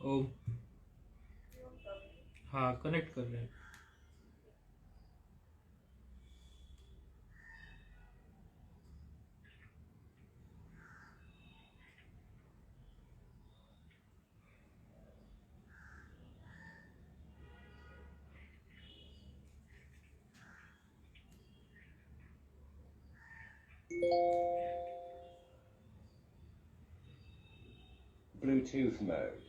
ओम। हाँ, कनेक्ट कर रहे हैं। Bluetooth mode.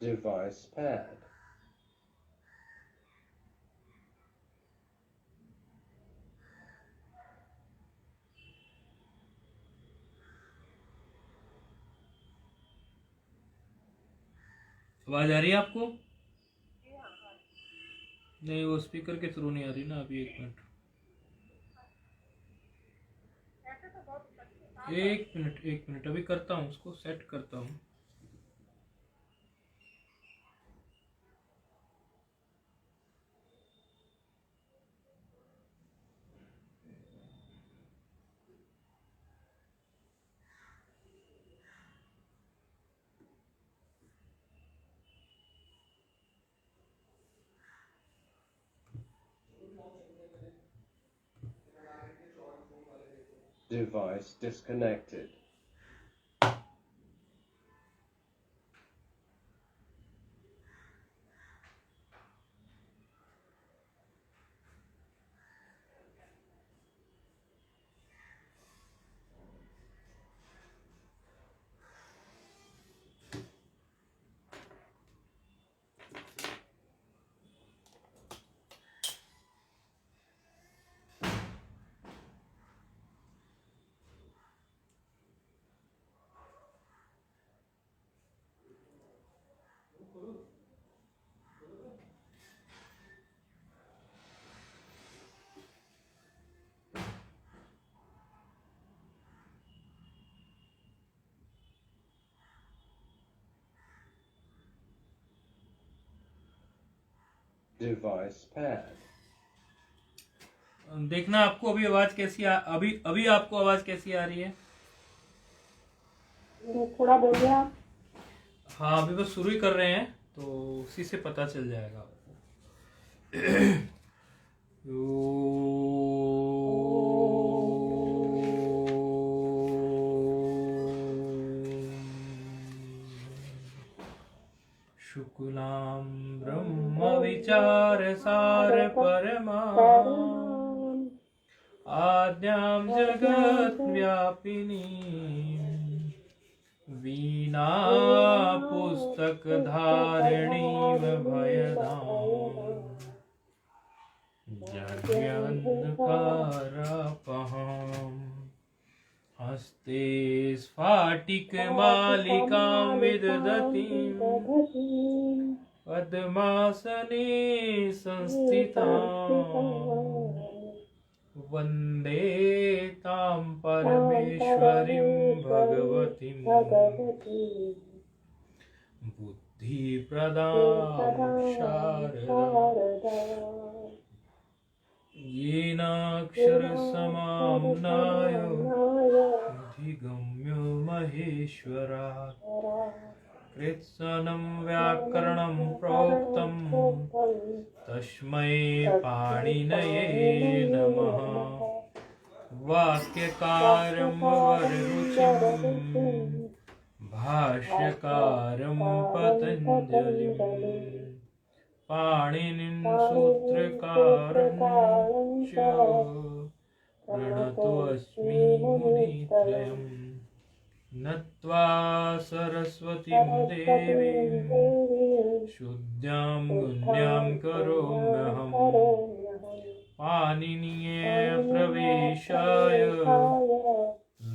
Device paired. आवाज आ रही है आपको? नहीं, वो स्पीकर के थ्रू नहीं आ रही ना। अभी 1 मिनट, 1 मिनट, 1 मिनट, अभी करता हूँ, उसको सेट करता हूँ। Device disconnected. Device paired. देखना आपको अभी आवाज कैसी अभी अभी आपको आवाज कैसी आ रही है? थोड़ा बोलिए आप। हाँ, अभी बस शुरू ही कर रहे हैं, तो उसी से पता चल जाएगा आपको। शुक्लां ब्रह्म विचार सार परमा आद्यां जगत् व्यापिनी वीणा पुस्तक धारिणीं भयदां जड्यन्धकारापहाम् हस्ते स्फाटिकमालिकां विदधतीं पद्मासने संस्थितां वन्दे तां परमेश्वरीं भगवतीं बुद्धिप्रदां शारदां येनाक्षरसमाम्नाय अधिगम्यो महेश्वरात् कृत्स्नं व्याकरणं प्रोक्तं तस्मै पाणिनये नमः वाक्यकारं वररुचिं भाष्यकारं पतञ्जलिं पाणिनिं सूत्रकारं च प्रणतोऽस्मि मुनित्रयम् नत्वा सरस्वतीं देवीं शुद्धां गुण्यां करोम्यहम् पाणिनीयप्रवेशाय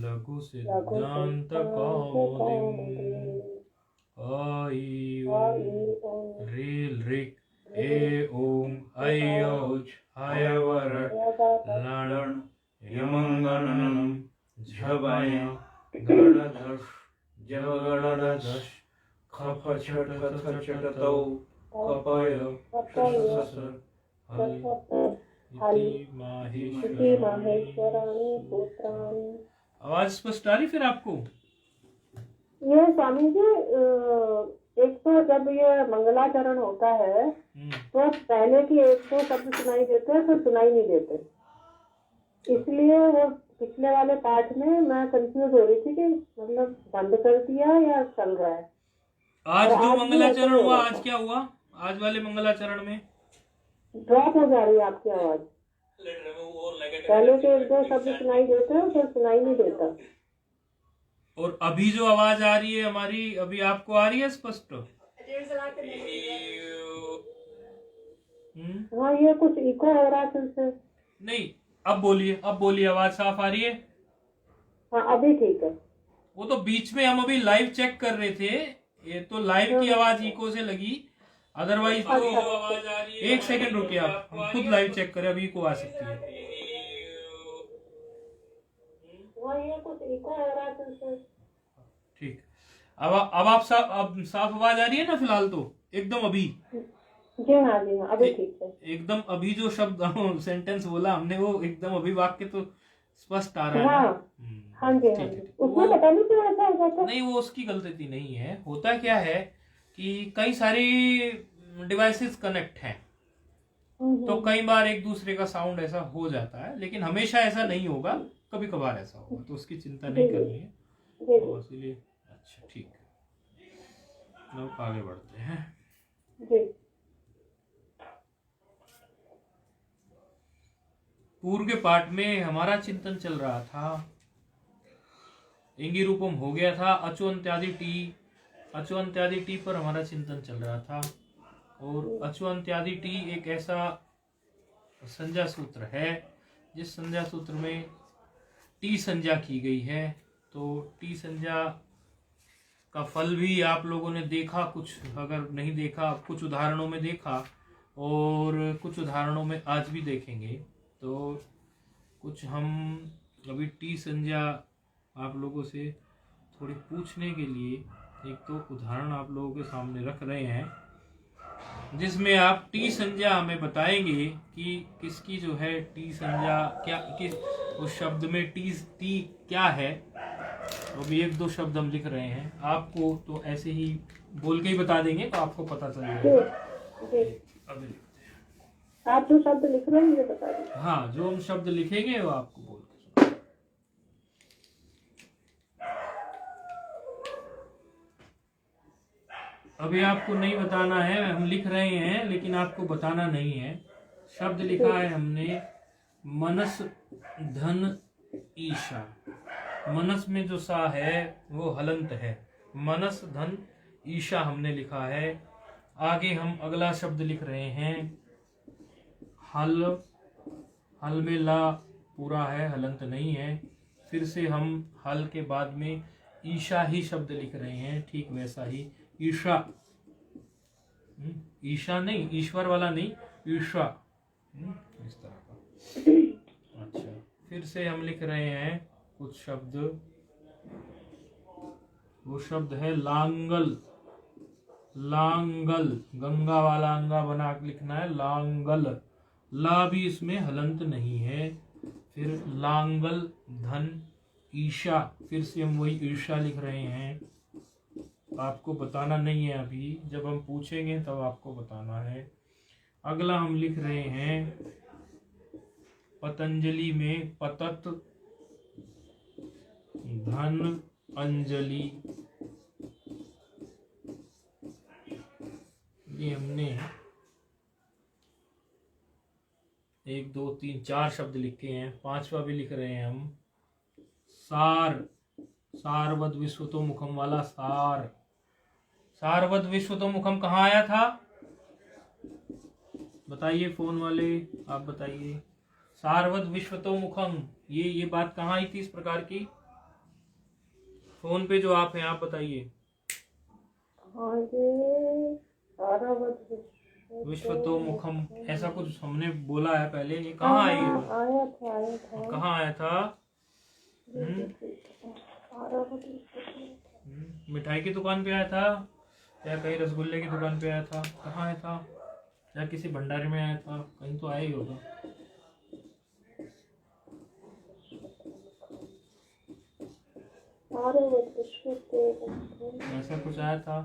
लघुसिद्धान्तकौमुदीम् रील ऋक् ए ओम ऐऔच हयवरट लण यमंगणनम झबय गणधश जगणधश खफ छट कथ चटतौ कपय शसस हरि माहेश्वराणि पुत्राणि। आवाज स्पष्ट आ रही फिर आपको? ये स्वामी जी एक तो जब ये मंगलाचरण होता है तो पहले की एक दो शब्द सुनाई देते हैं, फिर सुनाई नहीं देते। इसलिए वो पिछले वाले पाठ में मैं कंफ्यूज हो रही थी कि मतलब बंद कर दिया या चल रहा है। आज और जो आज भी मंगलाचरण ऐसे ही हुआ, हो आज रहा क्या हुआ? आज वाले मंगलाचरण में है, ड्रॉप हो जा रही है आपकी आवाज। पहले के एक दो शब्द सुनाई देते हैं, फिर सुनाई नहीं देता। और अभी जो आवाज आ रही है हमारी, अभी आपको आ रही है स्पष्ट? हाँ, ये कुछ इको हो रहा है फिर से। नहीं, अब बोलिए, अब बोलिए, आवाज साफ आ रही है? हाँ, अभी ठीक है। वो तो बीच में हम अभी लाइव चेक कर रहे थे, ये तो लाइव की आवाज इको से लगी, अदरवाइज तो आवाज आ रही है। एक सेकंड रुकिए, आप हम खुद लाइव चेक करें, अभी इको आ सकती है। हाँ, ये कुछ इको हो रहा है फिर से। ठीक, अब आप अब साफ आवाज आ रही है ना फिलहाल? तो एकदम अभी जी हाँ, जी हाँ, अभी ठीक है। एकदम अभी जो शब्द सेंटेंस बोला हमने, वो एकदम अभी वाक्य तो स्पष्ट आ रहा है ना? हाँ जी, हाँ जी। उसमें पता नहीं क्यों ऐसा हो जाता है। नहीं, वो उसकी गलती नहीं है। होता क्या है कि कई सारी डिवाइसेस कनेक्ट हैं, तो कई बार एक दूसरे का साउंड ऐसा हो जाता है, लेकिन हमेशा ऐसा नहीं होगा, कभी कभार ऐसा होगा, तो उसकी चिंता नहीं करनी है। तो इसीलिए अच्छा, ठीक है, लोग आगे बढ़ते हैं। जी। पूर्व के पाठ में हमारा चिंतन चल रहा था, इंगी रूपम हो गया था, अचुअंत्यादि टी पर हमारा चिंतन चल रहा था। और अचुअंत्यादि टी एक ऐसा संज्ञा सूत्र है जिस संज्ञा सूत्र में टी संज्ञा की गई है। तो टी संज्ञा का फल भी आप लोगों ने देखा, कुछ अगर नहीं देखा कुछ उदाहरणों में देखा, और कुछ उदाहरणों में आज भी देखेंगे। तो कुछ हम अभी टी संज्ञा आप लोगों से थोड़ी पूछने के लिए एक तो उदाहरण आप लोगों के सामने रख रहे हैं, जिसमें आप टी संज्ञा हमें बताएंगे कि किसकी जो है टी संज्ञा क्या, किस उस शब्द में टी क्या है। तो अभी एक दो शब्द हम लिख रहे हैं, आपको तो ऐसे ही बोल के ही बता देंगे, तो आपको पता चल जाएगा। अभी लिखते हैं। आप जो शब्द लिख रहे हैं मुझे बता दीजिए। हाँ, जो हम शब्द लिखेंगे वो आपको बोल के सुना। अभी आपको नहीं बताना है, हम लिख रहे हैं लेकिन आपको बताना नहीं है। शब्द लिखा है हमने मनस धन ईशा। मनस में जो सा है वो हलंत है, मनस धन ईशा हमने लिखा है। आगे हम अगला शब्द लिख रहे हैं हल। हल में ला पूरा है, हलंत नहीं है। फिर से हम हल के बाद में ईशा ही शब्द लिख रहे हैं, ठीक वैसा ही ईशा। ईशा नहीं, ईश्वर वाला नहीं, ईशा, इस तरह का। अच्छा, फिर से हम लिख रहे हैं कुछ शब्द। वो शब्द है लांगल। लांगल, गंगा वाला अंगा बना के लिखना है, लांगल। ला भी इसमें हलंत नहीं है। फिर लांगल धन ईशा, फिर से हम वही ईशा लिख रहे हैं। आपको बताना नहीं है, अभी जब हम पूछेंगे तब आपको बताना है। अगला हम लिख रहे हैं पतंजलि में पतत धन अंजलि। ये हमने 1 2 3 4 शब्द लिखे हैं, पांचवा भी लिख रहे हैं हम। सार, सारवद विश्वतो मुखम वाला सार। सारवद विश्वतो मुखम कहाँ आया था? बताइए, फोन वाले आप बताइए। सारवद विश्वतो मुखम, ये बात कहाँ आई थी इस प्रकार की? फोन पे जो आप हैं आप बताइए। विश्वतो मुखम ऐसा कुछ हमने बोला है पहले, ये कहाँ आई है? आया था। कहाँ आया था? मिठाई की दुकान पे आया था, या कहीं रसगुल्ले की दुकान पे आया था? कहाँ आया था? या किसी भंडारे में आया था? कहीं तो आया ही होगा। ऐसा कुछ आया था,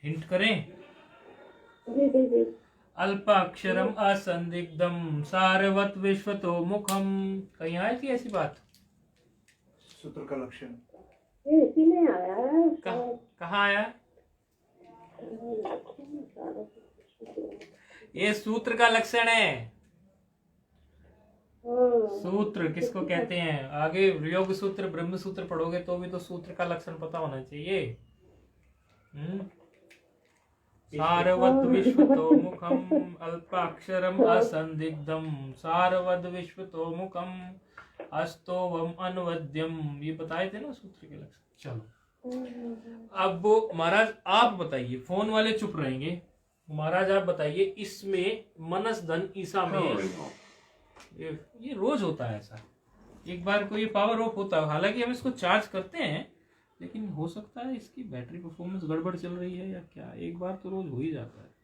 हिंट करें? जी जी जी। अल्पाक्षरम असंदिग्धम सारवत विश्वतो मुखम, कहीं आई थी ऐसी बात? सूत्र का लक्षण ये इसी में आया है। कहाँ आया? ये सूत्र का लक्षण है। सूत्र किसको कहते हैं? आगे योग सूत्र ब्रह्म सूत्र पढ़ोगे तो भी तो सूत्र का लक्षण पता होना चाहिए। सारवत विश्वतो मुखम अल्पाक्षरम असंदिग्धम सारवत विश्वतो मुखम अस्तोवम अनवद्यम, ये बताए थे ना सूत्र के लक्षण। चलो अब महाराज आप बताइए, फोन वाले चुप रहेंगे। महाराज आप बताइए, इसमें मनस धन ईसा में ये रोज होता है ऐसा, एक बार को ये पावर ऑफ होता है। हालांकि हम इसको चार्ज करते हैं, लेकिन हो सकता है इसकी बैटरी परफॉर्मेंस गड़बड़ चल रही है या क्या, एक बार तो रोज हो ही जाता है।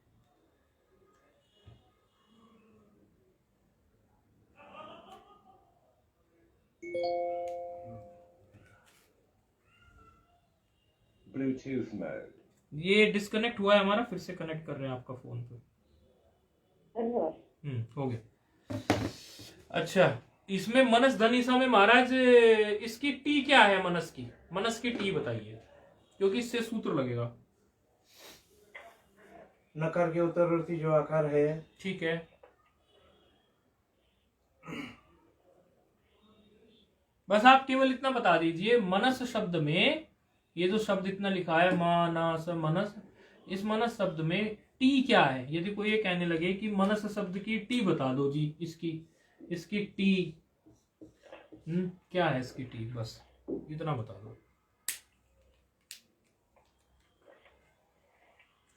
Bluetooth mode. ये डिस्कनेक्ट हुआ है हमारा, फिर से कनेक्ट कर रहे हैं आपका फोन पे। धन्यवाद। हो गया। अच्छा, इसमें मनस धन ईसा में महाराज इसकी टी क्या है? मनस की टी बताइए, क्योंकि इससे सूत्र लगेगा। नकार के उत्तरवर्ती जो आकार है, ठीक है, बस आप केवल इतना बता दीजिए, मनस शब्द में ये जो शब्द इतना लिखा है मानस मनस, इस मनस शब्द में टी क्या है? यदि कोई ये कहने लगे कि मनस शब्द की टी बता दो जी, इसकी टी क्या है? इसकी टी बस इतना बता दो।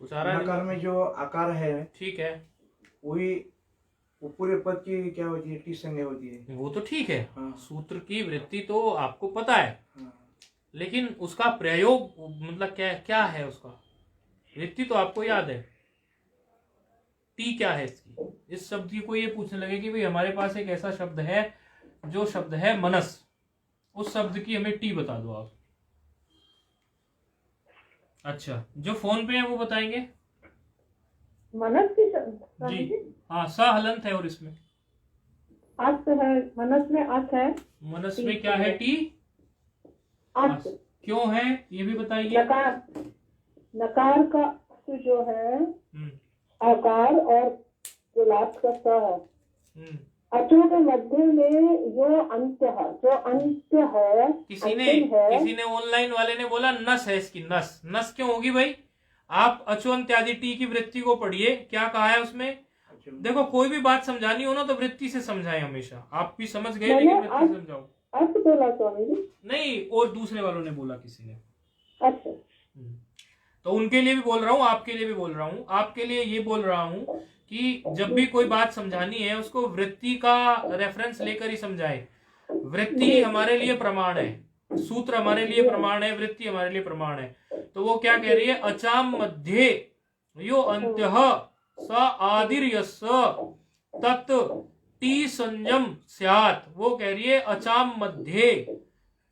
कुछ आ रहा है? नकार में जो आकार है, ठीक है, वही वो पूरे पद की क्या होती है? टी संज्ञा होती है। वो तो ठीक है। हाँ। सूत्र की वृत्ति तो आपको पता है, हाँ। लेकिन उसका प्रयोग मतलब क्या है? उसका वृत्ति तो आपको याद है, टी क्या है इसकी? इस शब्द की कोई ये पूछने लगे कि भाई हमारे पास एक ऐसा शब्द है जो शब्द है मनस, उस शब्द की हमें टी बता दो आप। अच्छा, जो फोन पे है वो बताएंगे। मनस की जी हाँ, स हलंत है और इसमें अर्थ है। मनस में अर्थ है। मनस में क्या है? टी अर्थ क्यों है ये भी बताइए। नकार का अर्थ जो है आकार और जो लास्ट का स है, अचों के मध्य में जो अंत है किसी ने ऑनलाइन वाले ने बोला नस है इसकी। नस क्यों होगी भाई? आप अचो इत्यादि टी की वृत्ति को पढ़िए, क्या कहा है उसमें। देखो, कोई भी बात समझानी हो ना तो वृत्ति से समझाएं हमेशा। आप भी समझ गए, लेकिन वृत्ति समझाओ। अर्थ बोला स्वामी जी? नहीं, और दूसरे वालों ने बोला, किसी ने। अच्छा, तो उनके लिए भी बोल रहा हूँ, आपके लिए भी बोल रहा हूँ। आपके लिए ये बोल रहा हूँ कि जब भी कोई बात समझानी है उसको वृत्ति का रेफरेंस लेकर ही समझाए। वृत्ति ही हमारे लिए प्रमाण है, सूत्र हमारे लिए प्रमाण है, वृत्ति हमारे लिए प्रमाण है। तो वो क्या कह रही है? अचाम मध्ये यो अंत्यः स आदिर्यस्य तत् टी संयम स्यात्। वो कह रही है अचाम मध्ये,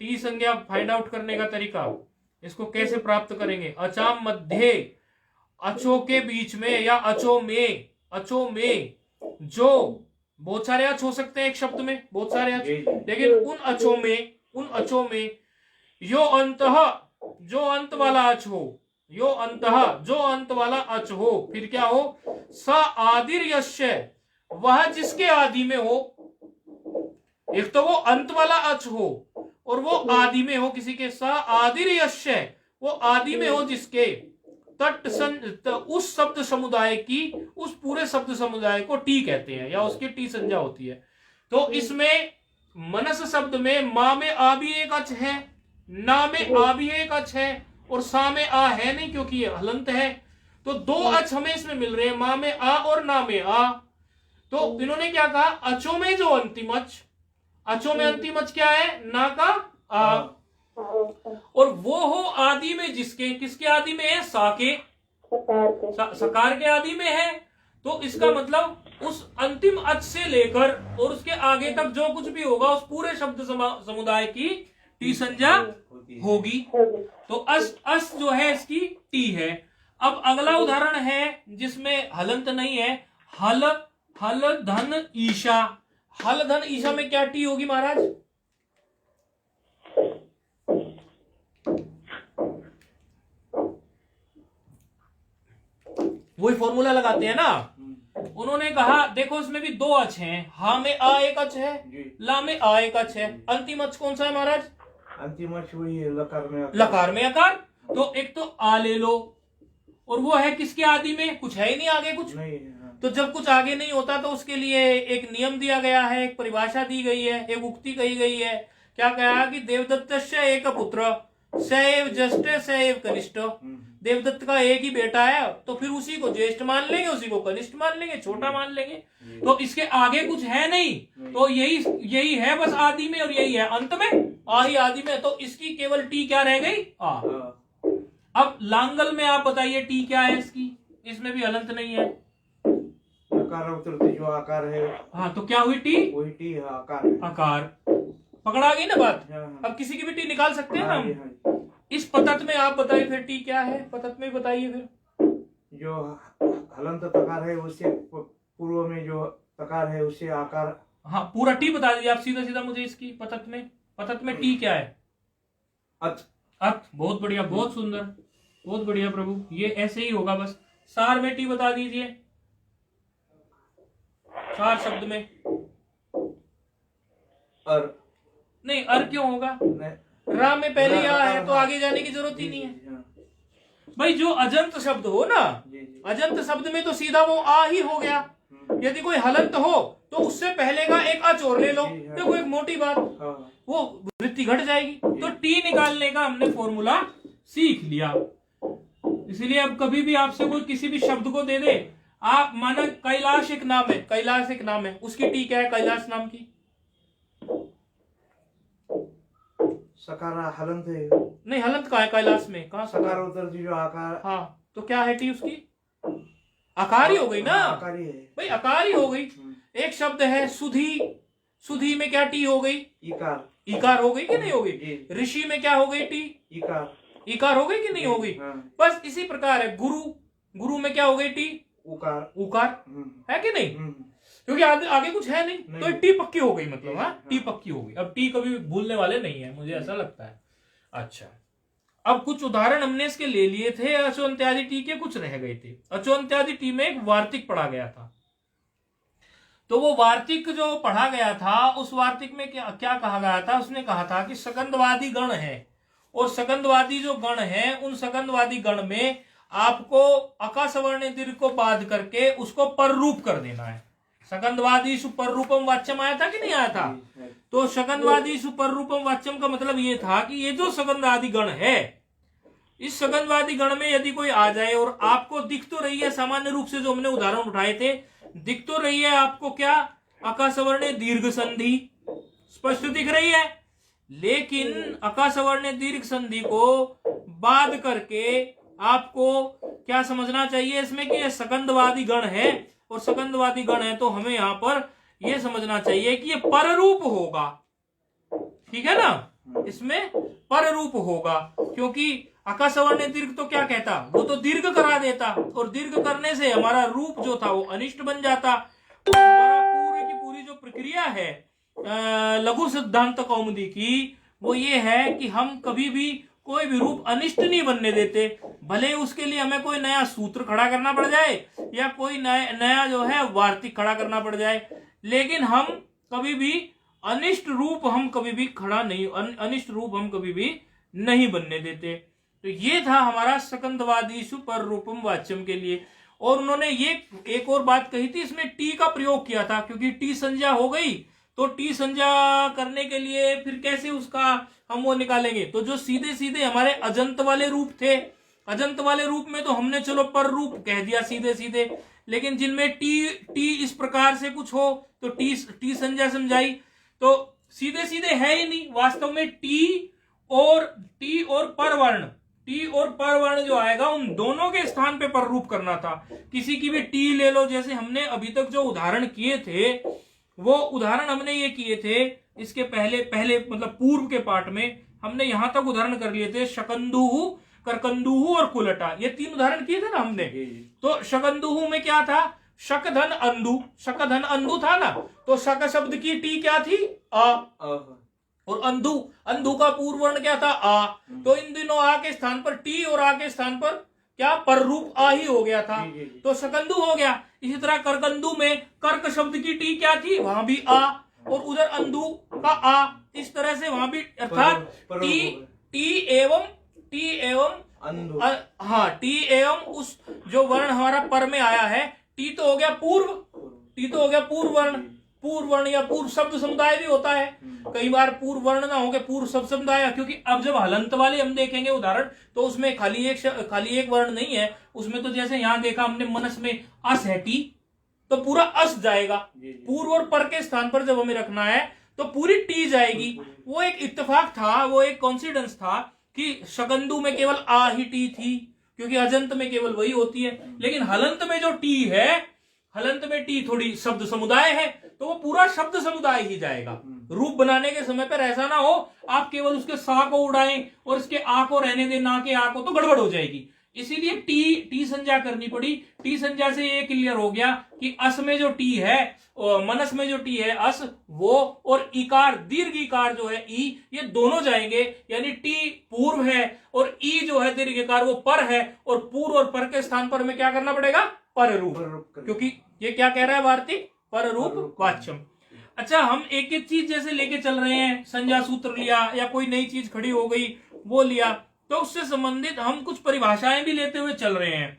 टी संज्ञा फाइंड आउट करने का तरीका, इसको कैसे प्राप्त करेंगे? अचाम मध्ये, अचो के बीच में या अचो में जो बहुत सारे अच हो सकते हैं एक शब्द में, बहुत सारे अच, लेकिन उन अचो में यो अंतः, जो अंत वाला अच हो, यो अंतः, जो अंत वाला अच हो, फिर क्या हो? स आदिर्यस्य, वह जिसके आदि में हो। एक तो वो अंत वाला अच हो और वो आदि में हो किसी के। स आदिर्यस्य, वो आदि में हो जिसके। तट उस शब्द समुदाय की, उस पूरे शब्द समुदाय को टी कहते हैं या उसकी टी संज्ञा होती है। तो इसमें मनस शब्द में मां में आ भी एक अच है, ना में आ भी एक अच है, और सा में आ है नहीं क्योंकि ये हलंत है। तो दो अच हमें इसमें मिल रहे हैं, मां में आ और ना में आ। तो इन्होंने क्या कहा? अचो में जो अंतिम अच, अचो में अंतिम अच क्या है? ना का आ, और वो हो आदि में जिसके, किसके आदि में है? सा के, सकार के आदि में है। तो इसका मतलब उस अंतिम अच से लेकर और उसके आगे तक जो कुछ भी होगा उस पूरे शब्द समुदाय की टी संज्ञा होती है। होगी। होगी। तो अस अस जो है इसकी टी है। अब अगला उदाहरण है जिसमें हलंत नहीं है, हल हल धन ईशा। हल धन ईशा में क्या टी होगी महाराज? वही फॉर्मूला लगाते हैं ना। उन्होंने कहा देखो इसमें भी दो अच हैं, हा में आ एक अच है, ला में आ एक अच है। अंतिम अच कौन सा है महाराज? अंतिम अच वही है, लकार में आकार। लकार में आकार। तो एक तो आ ले लो, और वो है किसके आदि में? कुछ है ही नहीं आगे कुछ नहीं है, हाँ। तो जब कुछ आगे नहीं होता तो उसके लिए एक नियम दिया गया है, एक परिभाषा दी गई है, एक उक्ति कही गई है। क्या कहा कि देवदत्तस्य एक पुत्र सैव ज्येष्ठ सैव कनिष्ठ। देवदत्त का एक ही बेटा है तो फिर उसी को ज्येष्ठ मान लेंगे, उसी को कनिष्ठ मान लेंगे, छोटा मान लेंगे। तो इसके आगे कुछ है नहीं, तो यही है बस आदि में, और यही है अंत में, आ ही आदि में। तो इसकी केवल टी क्या रह गई? आ। अब लांगल में आप बताइए टी क्या है इसकी? इसमें भी हलंत नहीं है। लकार उतरते जो आकार है। हाँ तो क्या हुई टी? वही टी है, आकार है। आकार। पकड़ा गई ना बात? हाँ। अब किसी की भी टी निकाल सकते हैं ना हम। हाँ। इस पतत में आप बताइए फिर टी क्या है? पतत में बताइए फिर। जो हलंत तकार है उससे पूर्व में जो तकार है उससे आकार। हाँ पूरा टी बता दीजिए आप सीधा सीधा मुझे इसकी पतत में टी क्या है? अत। अत। बहुत बढ़िया, बहुत सुंदर, बहुत बढ़िया प्रभु, ये ऐसे ही होगा बस। सार में टी बता दीजिए, सार शब्द में। अर। नहीं अर क्यों होगा? रा में पहले या है तो आगे जाने की जरूरत ही नहीं है भाई। जो अजंत शब्द हो ना, अजंत शब्द में तो सीधा वो आ ही हो गया। यदि कोई हलंत हो तो उससे पहले का एक अच और ले लो, देखो एक मोटी बात, वो वृत्ति घट जाएगी। तो टी निकालने का हमने फॉर्मूला सीख लिया। इसलिए अब कभी भी आपसे कोई किसी भी शब्द को दे दे, आप माना कैलाश एक नाम है, कैलाश एक नाम है, उसकी टी क्या है कैलाश नाम की? सकारा हलंत है। नहीं हलंत कहाँ है कैलाश में? कहाँ सकार उतरती जो आकार। हाँ तो क्या है टी उसकी? आकार ही हो गई ना। आकार ही है भाई, आकार ही हो गई। एक शब्द है सुधी, सुधी में क्या टी हो गई? इकार। इकार हो गई कि नहीं हो गई? ऋषि में क्या हो गई टी? इकार। इकार हो गई कि नहीं हो गई? बस इसी प्रकार है गुरु, गुरु में क्या हो गई टी? उकार। उकार है कि नहीं? क्योंकि आगे कुछ है नहीं, तो टी पक्की हो गई, मतलब हाँ टी पक्की हो गई। अब टी कभी भूलने वाले नहीं है, मुझे ऐसा लगता है। अच्छा, अब कुछ उदाहरण हमने इसके ले लिए थे, अचोन्त्यादि टी के कुछ रह गए थे। अचोन्त्यादि टी में एक वार्तिक पढ़ा गया था, तो वो वार्तिक जो पढ़ा गया था उस वार्तिक में क्या कहा गया था? उसने कहा था कि सकंदवादी गण है, और सकंदवादी जो गण है उन सकंदवादी गण में आपको अकासवर्ण दीर्घ को बाध करके उसको पर रूप कर देना है। सकंदवादी सुपर रूपम वाच्यम आया था कि नहीं आया था? तो सकंदवादी सुपर रूपम वाच्यम का मतलब ये था कि ये जो सकंदवादी गण है, इस सकंदवादी गण में यदि कोई आ जाए और आपको दिख तो रही है, सामान्य रूप से जो हमने उदाहरण उठाए थे, दिख तो रही है आपको क्या? अकासवर्ण दीर्घ संधि स्पष्ट दिख रही है, लेकिन अकासवर्ण दीर्घ संधि को बाध करके आपको क्या समझना चाहिए इसमें कि ये सकंदवादी गण है, और सकंदवादी गण है तो हमें यहां पर यह समझना चाहिए कि ये पररूप होगा। ठीक है ना, इसमें पररूप होगा, क्योंकि अकासवर्ण दीर्घ तो क्या कहता? वो तो दीर्घ करा देता, और दीर्घ करने से हमारा रूप जो था वो अनिष्ट बन जाता। हमारा पूरी की पूरी जो प्रक्रिया है लघु सिद्धांत कौमुदी की, वो ये है कि हम कभी भी कोई भी रूप अनिष्ट नहीं बनने देते, भले उसके लिए हमें कोई नया सूत्र खड़ा करना पड़ जाए या कोई नया जो है वार्तिक खड़ा करना पड़ जाए, लेकिन हम कभी भी अनिष्ट रूप हम कभी भी खड़ा नहीं, अनिष्ट रूप हम कभी भी नहीं बनने देते। तो ये था हमारा सकंदवादीषु पर रूपम वाच्यम के लिए। और उन्होंने ये एक और बात कही थी, इसमें टी का प्रयोग किया था, क्योंकि टी संज्ञा हो गई, तो टी संज्ञा करने के लिए फिर कैसे उसका हम वो निकालेंगे? तो जो सीधे सीधे हमारे अजंत वाले रूप थे, अजंत वाले रूप में तो हमने चलो पर रूप कह दिया सीधे सीधे, लेकिन जिनमें टी इस प्रकार से कुछ हो तो टी संज्ञा समझाई, तो सीधे सीधे है ही नहीं। वास्तव में टी और परवर्ण, टी और परवर्ण जो आएगा उन दोनों के स्थान पे पर रूप करना था। किसी की भी टी ले लो, जैसे हमने अभी तक जो उदाहरण किए थे वो उदाहरण हमने ये किए थे इसके पहले मतलब पूर्व के पाठ में हमने यहां तक उदाहरण कर लिए थे, शकंदुहु, करकंदुहु और कुलटा, ये 3 उदाहरण किए थे ना हमने। तो शकंदुहु में क्या था, शक धन अंधु, शक धन अंधु था ना, तो शक शब्द की टी क्या थी, आ, और अंधु, अंधु का पूर्व वर्ण क्या था, आ, तो इन दिनों आ के स्थान पर टी और आ के स्थान पर क्या पर रूप आ ही हो गया था, तो शकंदु हो गया। इसी तरह करकंदु में कर्क शब्द की टी क्या थी, वहां भी आ, और उधर अंधु का आ, इस तरह से वहां भी, अर्थात टी एवं हाँ, टी एवं उस जो वर्ण हमारा पर में आया है, टी तो हो गया पूर्व, टी तो हो गया पूर्व वर्ण, पूर्व वर्ण या पूर्व शब्द समुदाय भी होता है, कई बार पूर्व वर्ण ना होके पूर्व शब्द समुदाय, क्योंकि अब जब हलंत वाले हम देखेंगे उदाहरण, तो उसमें खाली एक वर्ण नहीं है, उसमें तो जैसे यहां देखा हमने मनस में अस है टी, तो पूरा अस जाएगा, पूर्व और पर के स्थान पर जब हमें रखना है तो पूरी टी जाएगी। वो एक इत्तेफाक था, वो एक कॉन्सिडेंस था कि शकंदु में केवल आ ही टी थी, क्योंकि अजंत में केवल वही होती है, लेकिन हलंत में जो टी है, हलंत में टी थोड़ी शब्द समुदाय है, तो वो पूरा शब्द समुदाय ही जाएगा। रूप बनाने के समय पर ऐसा ना हो आप केवल उसके सा को उड़ाएं और उसके आ को रहने दें, ना के आ को, तो गड़बड़ हो जाएगी। इसीलिए टी संज्ञा करनी पड़ी। टी संज्ञा से ये क्लियर हो गया कि अस में जो टी है, मनस में जो टी है अस, वो और इकार, दीर्घ इकार जो है ई, ये दोनों जाएंगे, यानी टी पूर्व है और ई जो है दीर्घ इकार वो पर है, और पूर्व और पर के स्थान पर हमें क्या करना पड़ेगा, पर रूप, क्योंकि ये क्या कह रहा है वार्तिक, पर रूप वाच्यम। अच्छा, हम एक एक चीज जैसे लेके चल रहे हैं, संज्ञा सूत्र लिया या कोई नई चीज खड़ी हो गई वो लिया, तो उससे संबंधित हम कुछ परिभाषाएं भी लेते हुए चल रहे हैं।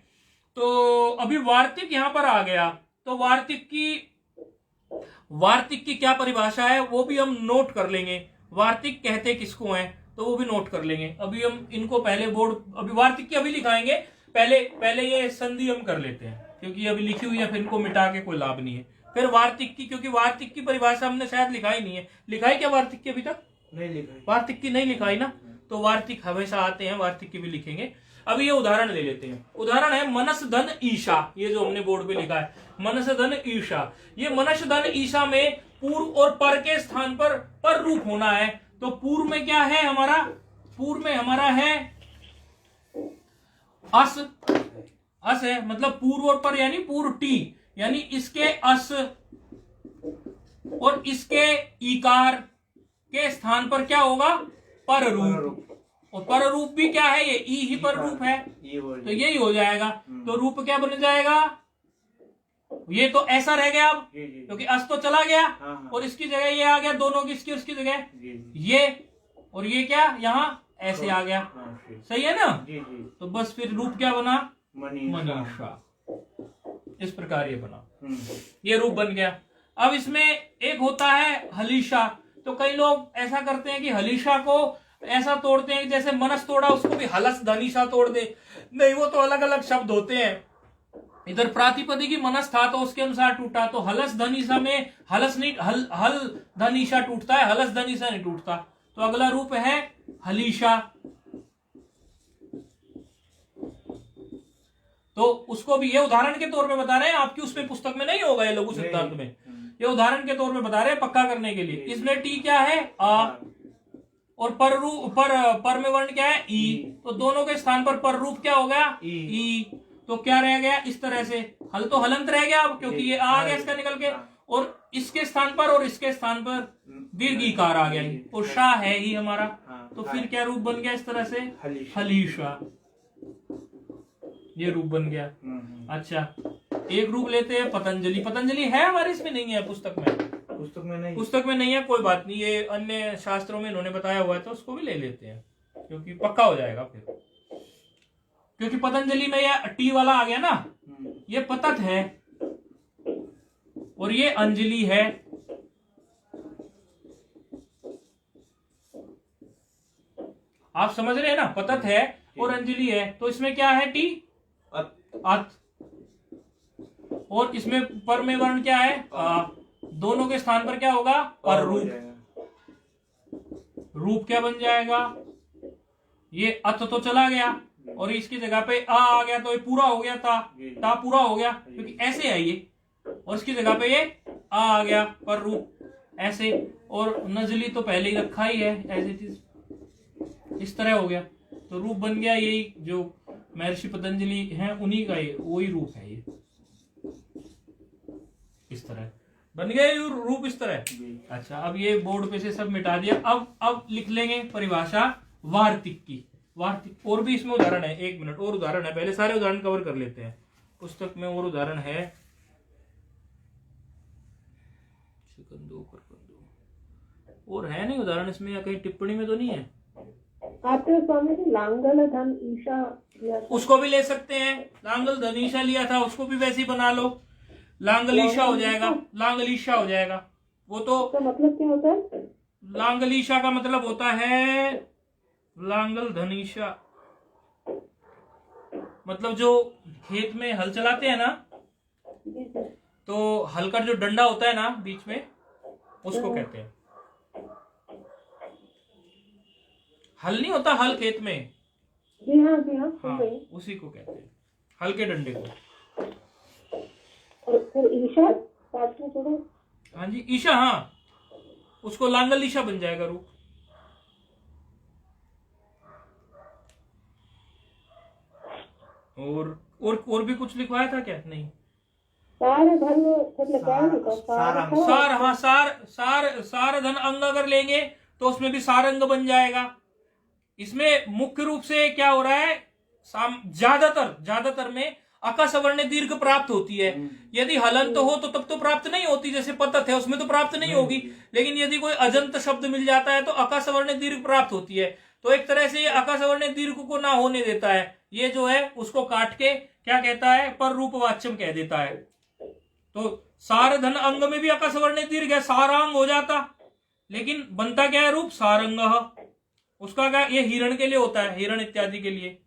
तो अभी वार्तिक यहां पर आ गया, तो वार्तिक की क्या परिभाषा है वो भी हम नोट कर लेंगे। वार्तिक कहते किसको हैं तो वो भी नोट कर लेंगे। अभी हम इनको पहले बोर्ड, अभी वार्तिक की अभी लिखाएंगे, पहले ये संधि हम कर लेते हैं, क्योंकि अभी लिखी हुई है, फिर इनको मिटा के कोई लाभ नहीं है। फिर वार्तिक की, क्योंकि वार्तिक की परिभाषा हमने शायद लिखाई नहीं है। लिखाई क्या वार्तिक की अभी तक? नहीं लिखाई, वार्तिक की नहीं लिखाई ना, तो वार्तिक हमेशा आते हैं, वार्तिक की भी लिखेंगे। अभी ये उदाहरण ले लेते हैं। उदाहरण है मनस धन ईशा, ये जो हमने बोर्ड पे लिखा है मनस धन ईशा। ये मनस धन ईशा में पूर्व और पर के स्थान पर रूप होना है। तो पूर्व में क्या है हमारा, पूर्व में हमारा है अस, अस है, मतलब पूर्व और पर यानी पूर्व टी, यानी इसके अस और इसके इकार के स्थान पर क्या होगा, पर रूप। और पर रूप भी क्या है, ये ई ही पर रूप है, तो यही हो जाएगा। तो रूप क्या बन जाएगा, ये तो ऐसा रह गया अब, क्योंकि अस तो चला गया और इसकी जगह ये आ गया, दोनों की इसकी उसकी जगह ये, और ये क्या यहाँ ऐसे आ गया, सही है ना। तो बस फिर रूप क्या बना, मनीषा, इस प्रकार ये बना, ये रूप बन गया। अब इसमें एक होता है हलीशा। तो कई लोग ऐसा करते हैं कि हलीशा को ऐसा तोड़ते हैं जैसे मनस तोड़ा उसको भी हलस धनीशा तोड़ दे, नहीं, वो तो अलग अलग शब्द होते हैं। इधर प्रातिपदिकी मनस था तो उसके अनुसार टूटा, तो हलस धनीशा में हलस नहीं, हल धनीशा टूटता है, हलस धनीशा नहीं टूटता। तो अगला रूप है हलीशा, तो उसको भी ये उदाहरण के तौर पे बता रहे हैं, आपकी उसमें पुस्तक में नहीं होगा, ये लघु सिद्धांत में, ये उदाहरण के तौर पे बता रहे हैं पक्का करने के लिए। इसमें टी क्या है, आ, और पर रूप, पर में वर्ण क्या है, ई, तो दोनों के स्थान पर रूप क्या हो गया, ई। तो क्या रह गया, इस तरह से हल तो हलंत रह गया अब, क्योंकि ये आ गया इसका निकल के, और इसके स्थान पर और इसके स्थान पर दीर्घ इकार आ गया, और शाह है ही हमारा। तो फिर क्या रूप बन गया इस तरह से, हलीशा, ये रूप बन गया। अच्छा, एक रूप लेते हैं पतंजलि। पतंजलि है हमारे इसमें नहीं है, पुस्तक में नहीं है, कोई बात नहीं, ये अन्य शास्त्रों में इन्होंने बताया हुआ है, तो उसको भी ले लेते हैं, क्योंकि पक्का हो जाएगा फिर। क्योंकि पतंजलि में ये टी वाला आ गया ना, ये पतत है और ये अंजलि है। आप समझ रहे हैं ना, पतत है और अंजलि है, तो इसमें क्या है, टी अत, और इसमें पर में वर्ण क्या है, दोनों के स्थान पर क्या होगा, पर रूप। रूप क्या बन जाएगा, ये अत तो चला गया और इसकी जगह पे आ गया, तो ये पूरा हो गया, ता पूरा हो गया, क्योंकि ऐसे है ये, और इसकी जगह पे ये आ गया, पर रूप ऐसे। और नजली तो पहले ही रखा ही है एज इट इज, इस तरह हो गया, तो रूप बन गया यही जो महर्षि पतंजलि हैं उन्हीं का ये वही रूप है। ये इस तरह बन गया ये रूप इस तरह। अच्छा, अब ये बोर्ड पे से सब मिटा दिया। अब लिख लेंगे परिभाषा वार्तिक की। वार्तिक और भी इसमें उदाहरण है, 1 मिनट और उदाहरण है, पहले सारे उदाहरण कवर कर लेते हैं। पुस्तक में और उदाहरण है, और है नहीं उदाहरण इसमें, या कहीं टिप्पणी में तो नहीं है। आपके स्वामी जी लांगल धन ईशा लिया था। उसको भी ले सकते हैं, लांगल धनीशा लिया था उसको भी वैसे ही बना लो, लांगलीशा हो जाएगा, लांगलीशा हो जाएगा। वो तो इसका मतलब क्या होता है? लांगलीशा का मतलब होता है लांगल धनीशा, मतलब जो खेत में हल चलाते हैं ना, जी सर। तो हल का जो डंडा होता है ना बीच में, उसको कहते हैं हल। नहीं होता हल खेत में? जी हाँ जी हाँ, हाँ, वही। उसी को कहते हैं, हल के डंडे को। और फिर ईशा साथ में जोड़ो। हाँ जी, ईशा, हाँ, उसको लांगल ईशा बन जाएगा रूप। और भी कुछ लिखवाया था क्या? नहीं, सार धन फिर लिखा है तो सार, हाँ, सार धन अंग अगर लेंगे तो उसमें भी सारंग बन जाएगा। इसमें मुख्य रूप से क्या हो रहा है, ज्यादातर में अका सवर्ण दीर्घ प्राप्त होती है। यदि हलंत हो तो तब तो प्राप्त नहीं होती, जैसे पतत है उसमें तो प्राप्त नहीं होगी। लेकिन यदि कोई अजंत शब्द मिल जाता है तो अका सवर्ण दीर्घ प्राप्त होती है। तो एक तरह से ये अका सवर्ण दीर्घ को ना होने देता है, ये जो है उसको काट के क्या कहता है, पर रूप वाच्यम कह देता है। तो सार धन अंग में भी अका सवर्ण दीर्घ है, सारांग हो जाता, लेकिन बनता क्या है रूप, सारंग। उसका क्या, ये हिरण के लिए होता है, हिरण इत्यादि के लिए।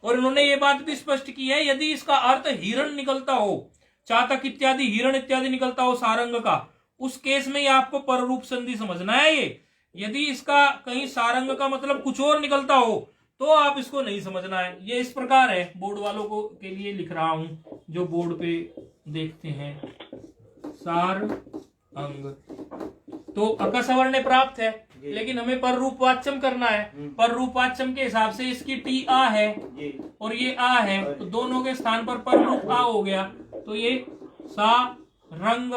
और इन्होंने ये बात भी स्पष्ट की है, यदि इसका अर्थ हिरण निकलता हो, चातक इत्यादि हिरण इत्यादि निकलता हो सारंग का, उस केस में ये आपको पर रूप संधि समझना है। ये यदि इसका कहीं सारंग का मतलब कुछ और निकलता हो तो आप इसको नहीं समझना है। ये इस प्रकार है, बोर्ड वालों को के लिए लिख रहा हूं, जो बोर्ड पे देखते हैं। सार अंग तो अका सवर्ण प्राप्त है, लेकिन हमें पर रूप वाच्यम करना है। पर रूप वाच्यम के हिसाब से इसकी टी आ है और ये आ है, तो दोनों के स्थान पर रूप आ हो गया। तो ये सा रंग,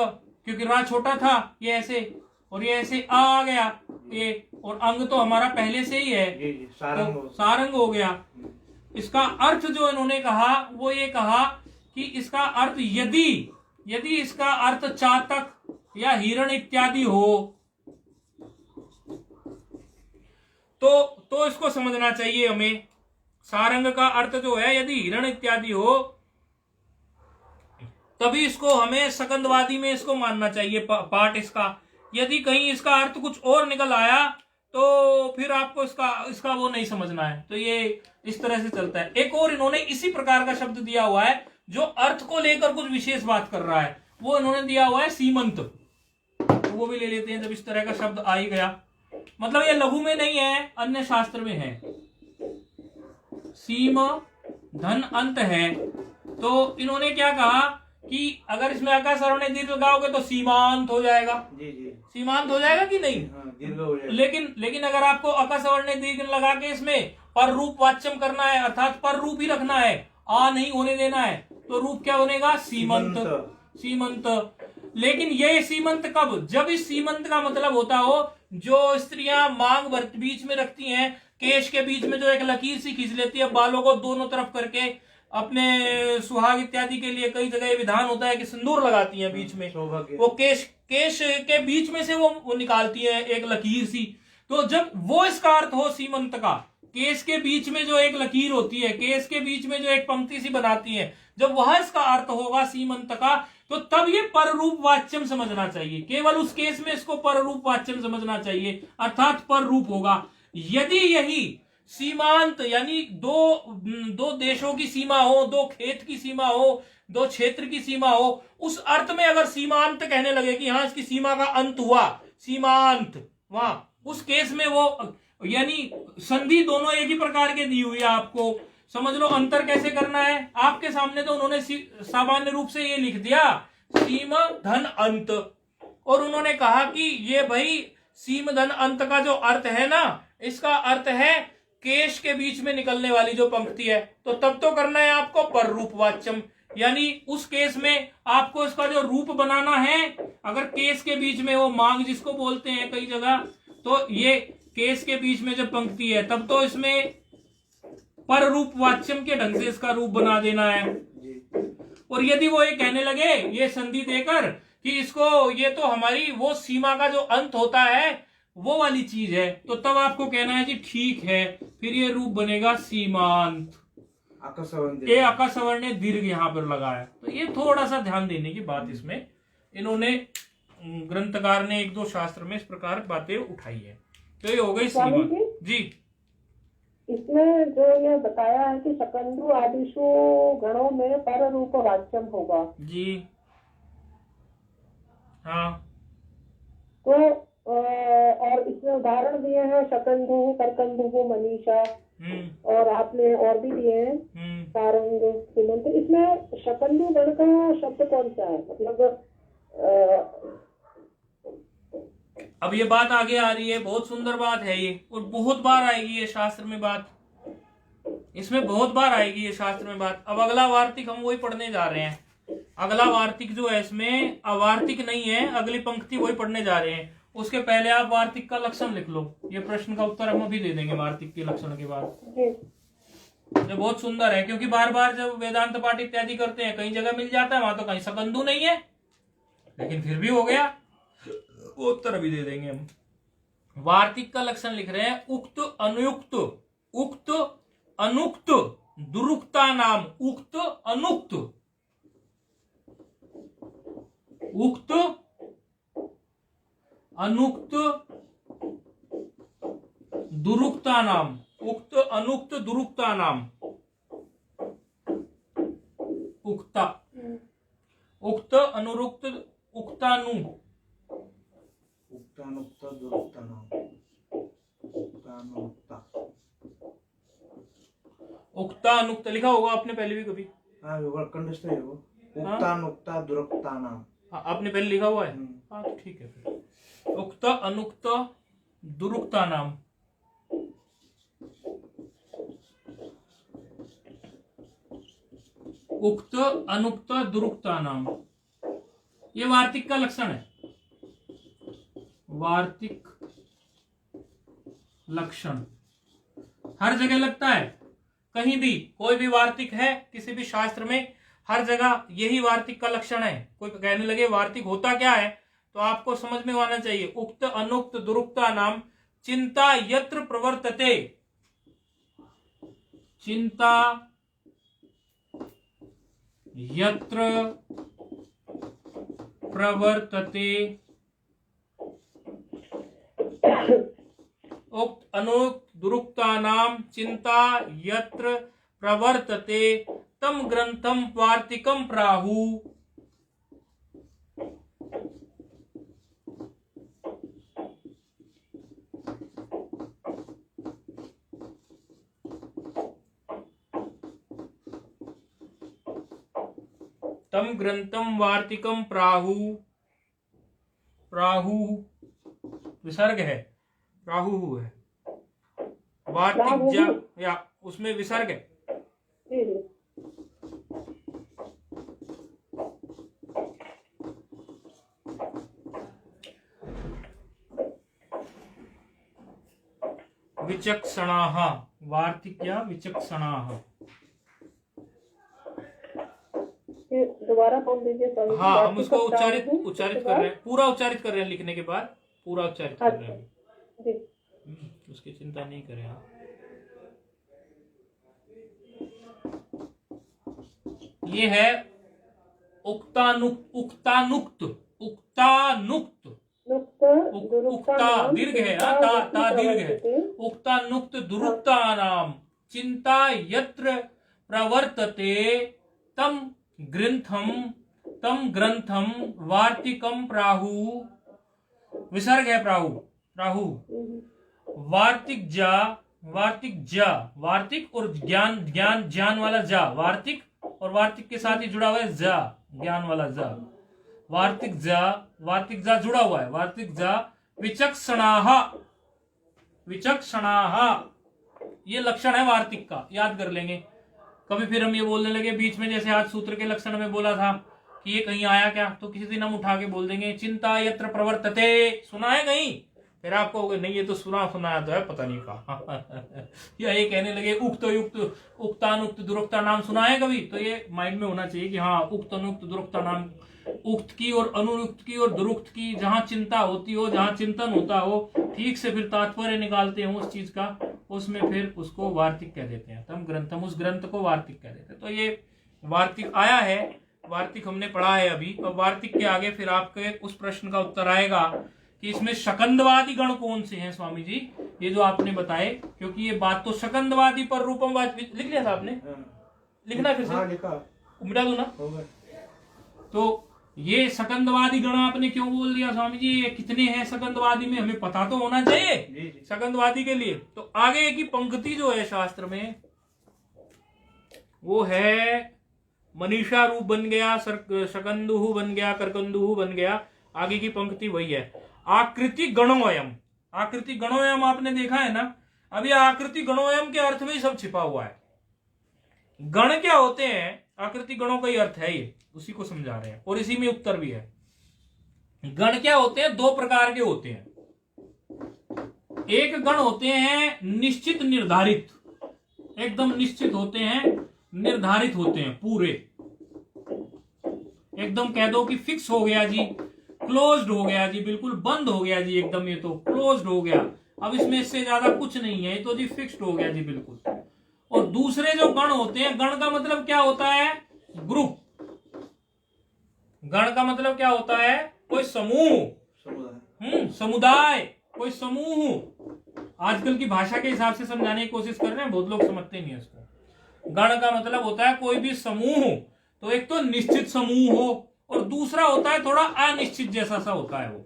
क्योंकि रा छोटा था, ये ऐसे और ये ऐसे आ गया ये, और अंग तो हमारा पहले से ही है, तो सारंग हो गया। इसका अर्थ जो इन्होंने कहा वो ये कहा कि इसका अर्थ यदि इसका अर्थ चातक या हिरण इत्यादि हो तो इसको समझना चाहिए हमें। सारंग का अर्थ जो है यदि हिरण इत्यादि हो तभी इसको हमें सकंदवादी में इसको मानना चाहिए पाठ इसका। यदि कहीं इसका अर्थ कुछ और निकल आया तो फिर आपको इसका वो नहीं समझना है। तो ये इस तरह से चलता है। एक और इन्होंने इसी प्रकार का शब्द दिया हुआ है जो अर्थ को लेकर कुछ विशेष बात कर रहा है, वो इन्होंने दिया हुआ है सीमंत। तो वो भी ले लेते हैं, जब इस तरह का शब्द आ ही गया। मतलब ये लघु में नहीं है, अन्य शास्त्र में है। सीम धन अंत है, तो इन्होंने क्या कहा कि अगर इसमें अका सवर्ण दीर्घ लगाओगे तो सीमांत हो जाएगा। जी जी, सीमांत हो जाएगा कि नहीं? दीर्घ हो जाएगा। लेकिन अगर आपको अका सवर्ण दीर्घ लगा के इसमें पर रूप वाच्यम करना है, अर्थात पर रूप ही रखना है, आ नहीं होने देना है, तो रूप क्या बनेगा? सीमंत। सीमंत। लेकिन ये सीमंत कब? जब इस सीमंत का मतलब होता हो जो स्त्रियां मांग बीच में रखती हैं, केश के बीच में जो एक लकीर सी खींच लेती है, बालों को दोनों तरफ करके अपने सुहाग इत्यादि के लिए कई जगह विधान होता है कि सिंदूर लगाती हैं बीच में, वो केश के बीच में से वो निकालती है एक लकीर सी। तो जब वो इसका अर्थ हो सीमंत का, केश के बीच में जो एक लकीर होती है, केश के बीच में जो एक पंक्ति सी बनाती है, जब वह इसका अर्थ होगा सीमंत का, तो तब ये पर रूप वाच्यम समझना चाहिए। केवल उस केस में इसको पर रूप वाच्यम समझना चाहिए, अर्थात पर रूप होगा। यदि यही सीमांत यानी दो देशों की सीमा हो, दो खेत की सीमा हो, दो क्षेत्र की सीमा हो, उस अर्थ में अगर सीमांत कहने लगे कि हाँ इसकी सीमा का अंत हुआ, सीमांत, वहां उस केस में वो यानी संधि दोनों एक ही प्रकार के दी हुई है। आपको समझ लो अंतर कैसे करना है। आपके सामने तो उन्होंने सामान्य रूप से ये लिख दिया सीम धन अंत, और उन्होंने कहा कि ये भाई सीम धन अंत का जो अर्थ है ना, इसका अर्थ है केश के बीच में निकलने वाली जो पंक्ति है, तो तब तो करना है आपको पर रूप वाच्यम, यानी उस केस में आपको इसका जो रूप बनाना है। अगर केस के बीच में वो मांग जिसको बोलते हैं कई जगह, तो ये केस के बीच में जब पंक्ति है तब तो इसमें पर रूप वाच्यम के ढंग से इसका रूप बना देना है। और यदि वो ये कहने लगे ये संधि देकर कि इसको ये तो हमारी वो सीमा का जो अंत होता है वो वाली चीज है, तो तब आपको कहना है जी ठीक है, फिर ये रूप बनेगा सीमांत। ये अकसवर्ण ने दीर्घ यहां पर लगाया, तो ये थोड़ा सा ध्यान देने की बात इसमें इन्होंने ग्रंथकार ने एक दो शास्त्र में इस प्रकार बातें उठाई है। तो ये हो गई सीमांत जी। इसमें जो ये बताया है कि शकंदु आदिशु गणों में पर रूप वाच्यम होगा जी, हाँ। तो और इसमें उदाहरण दिए हैं शकंदु, करकंदु, मनीषा, और आपने और भी दिए हैं सारंग, सीमंत। इसमें शकंदु गण का शब्द कौन सा है, मतलब अब ये बात आगे आ रही है, बहुत सुंदर बात है ये, और बहुत बार आएगी ये शास्त्र में बात, इसमें बहुत बार आएगी ये शास्त्र में बात। अब अगला वार्तिक हम वही पढ़ने जा रहे हैं। अगला वार्तिक जो है इसमें अवार्तिक नहीं है, अगली पंक्ति वही पढ़ने जा रहे हैं। उसके पहले आप वार्तिक का लक्षण लिख लो, ये प्रश्न का उत्तर हम अभी दे देंगे वार्तिक के लक्षण के बाद। ये बहुत सुंदर है, क्योंकि बार बार जब वेदांत पाठ इत्यादि करते हैं कई जगह मिल जाता है, वहां तो कहीं शकंदु नहीं है, लेकिन फिर भी हो गया, वो उत्तर अभी दे देंगे हम। वार्तिक का लक्षण लिख रहे हैं, उक्त अनुयुक्त, उक्त अनुक्त दुरुक्ता नाम, उक्त अनुक्त, उक्त अनुक्त दुरुक्ता नाम, उक्त अनुक्त दुरुक्ता नाम, उक्ता, उक्त अनुरुक्त, उक्तानु, उक्तानुक्त दुरुक्ता नाम, उक्ता अनुक्त लिखा होगा आपने पहले भी कभी। हाँ कंठस्थ है वो, उक्तानुक्ता दुरुक्ता नाम। हाँ आपने पहले लिखा हुआ है। हाँ तो ठीक है फिर। उक्त अनुक्त दुरुक्ता नाम, उक्त अनुक्त दुरुक्ता नाम, ये वार्तिक का लक्षण है। वार्तिक लक्षण हर जगह लगता है, कहीं भी कोई भी वार्तिक है किसी भी शास्त्र में, हर जगह यही वार्तिक का लक्षण है। कोई कहने लगे वार्तिक होता क्या है, तो आपको समझ में आना चाहिए, उक्त अनुक्त दुरुक्ता नाम चिंता यत्र प्रवर्तते, चिंता यत्र प्रवर्तते, उक्त अनुक्त दुरुक्ता नाम चिंता यत्र प्रवर्तते तम ग्रंथम वार्तिकम प्राहु। तम ग्रंथम वार्तिकम प्राहु, प्राहु विसर्ग है, प्राहु है, वार्तिक जा या उसमें विसर्ग है। विचक्षणाः, वार्तिक या विचक्षणाः। दोबारा बोल दीजिए। हाँ हम उसको उच्चारित कर रहे हैं, पूरा उच्चारित कर रहे हैं, लिखने के बाद पूरा उच्चारित कर रहे हैं, उसकी चिंता नहीं करें आप। ये है उक्तानुक्त, उक्तानुक्त, उक्तानुक्त, उक्ता दीर्घ है, ता दीर्घ है, उक्तानुक्त दुरुक्ता नाम चिंता यत्र प्रवर्तते तम ग्रंथम वार्तिकम प्राहु, विसर्ग है प्राहु, प्राहु वार्तिक जा, वार्तिक जा, वार्तिक और ज्ञान, ज्ञान ज्ञान वाला जा, वार्तिक और वार्तिक के साथ ही जुड़ा हुआ है जा, ज्ञान वाला जा, वार्तिक जा, वार्तिक जा जुड़ा हुआ है, वार्तिक जा विचक्षणाः, विचक्षणाः, ये लक्षण है वार्तिक का, याद कर लेंगे। कभी फिर हम ये बोलने लगे बीच में, जैसे आज सूत्र के लक्षण में बोला था कि ये कहीं आया क्या, तो किसी दिन हम उठा के बोल देंगे चिंता यत्र प्रवर्तते, सुना है कहीं, फिर आपको होगा नहीं ये तो सुनाया तो है, पता नहीं कहा या ये कहने लगे उक्त युक्त उक्तानुक्त दुरुक्ता नाम सुना है कभी, तो ये माइंड में होना चाहिए कि हाँ उक्त अनुक्त दुरुक्ता नाम, उक्त की और अनुक्त की और दुरुक्त की जहां चिंता होती हो, जहां चिंतन होता हो, ठीक से फिर तात्पर्य निकालते हो उस चीज का, उसमें फिर उसको वार्तिक कह देते हैं, तम ग्रंथम, उस ग्रंथ को वार्तिक कह देते हैं। तो ये वार्तिक आया है, वार्तिक हमने पढ़ा है अभी। और वार्तिक के आगे फिर आपके उस प्रश्न का उत्तर आएगा कि इसमें शकंदवादी गण कौन से हैं स्वामी जी, ये जो आपने बताए, क्योंकि ये बात तो शकंदवादी पर रूपमवाद लिख लिया था आपने, लिखना फिर से लिखा, मिटा दो ना। तो ये सकंदवादी गण आपने क्यों बोल दिया स्वामी जी, ये कितने हैं सकंदवादी में, हमें पता तो होना चाहिए सकंदवादी के लिए। तो आगे की पंक्ति जो है शास्त्र में वो है मनीषा रूप बन गया, शकंदुहु बन गया, करकंदुहु बन गया, आगे की पंक्ति वही है आकृति गणोयम। आकृति गणोयम आपने देखा है ना, अभी आकृति गणोयम के अर्थ में ही सब छिपा हुआ है। गण क्या होते हैं, आकृति गणों का ही अर्थ है ये, उसी को समझा रहे हैं और इसी में उत्तर भी है। गण क्या होते हैं, दो प्रकार के होते हैं। एक गण होते हैं निश्चित निर्धारित, एकदम निश्चित होते हैं, निर्धारित होते हैं पूरे, एकदम कह दो कि फिक्स हो गया जी, क्लोज्ड हो गया जी, बिल्कुल बंद हो गया जी एकदम, ये तो क्लोज्ड हो गया, अब इसमें इससे ज्यादा कुछ नहीं है, ये तो जी फिक्स्ड हो गया जी बिल्कुल। और दूसरे जो गण होते हैं, गण का मतलब क्या होता है, ग्रुप। गण का मतलब क्या होता है, कोई समूह, समुदाय, कोई समूह। आजकल की भाषा के हिसाब से समझाने की कोशिश कर रहे हैं, बहुत लोग समझते नहीं है इसको। गण का मतलब होता है कोई भी समूह, तो एक तो निश्चित समूह हो और दूसरा होता है थोड़ा अनिश्चित जैसा सा होता है वो,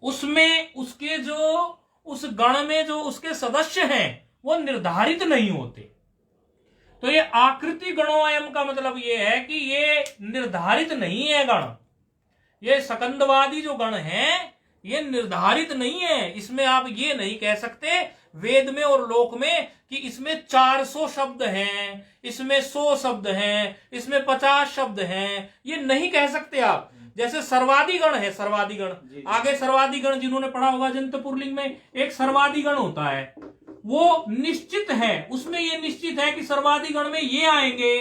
उसमें उसके जो उस गण में जो उसके सदस्य हैं वो निर्धारित नहीं होते। तो ये आकृति गणोयम का मतलब ये है कि ये निर्धारित नहीं है गण, ये सकंदवादी जो गण हैं ये निर्धारित नहीं है। इसमें आप ये नहीं कह सकते वेद में और लोक में कि इसमें 400 शब्द हैं, इसमें 100 शब्द हैं, इसमें 50 शब्द हैं, ये नहीं कह सकते आप। जैसे सर्वादी गण है, सर्वादी गण, आगे सर्वादी गण जिन्होंने पढ़ा होगा जंत पुरलिंग में एक सर्वादी गण होता है, वो निश्चित है, उसमें ये निश्चित है कि सर्वादी गण में ये आएंगे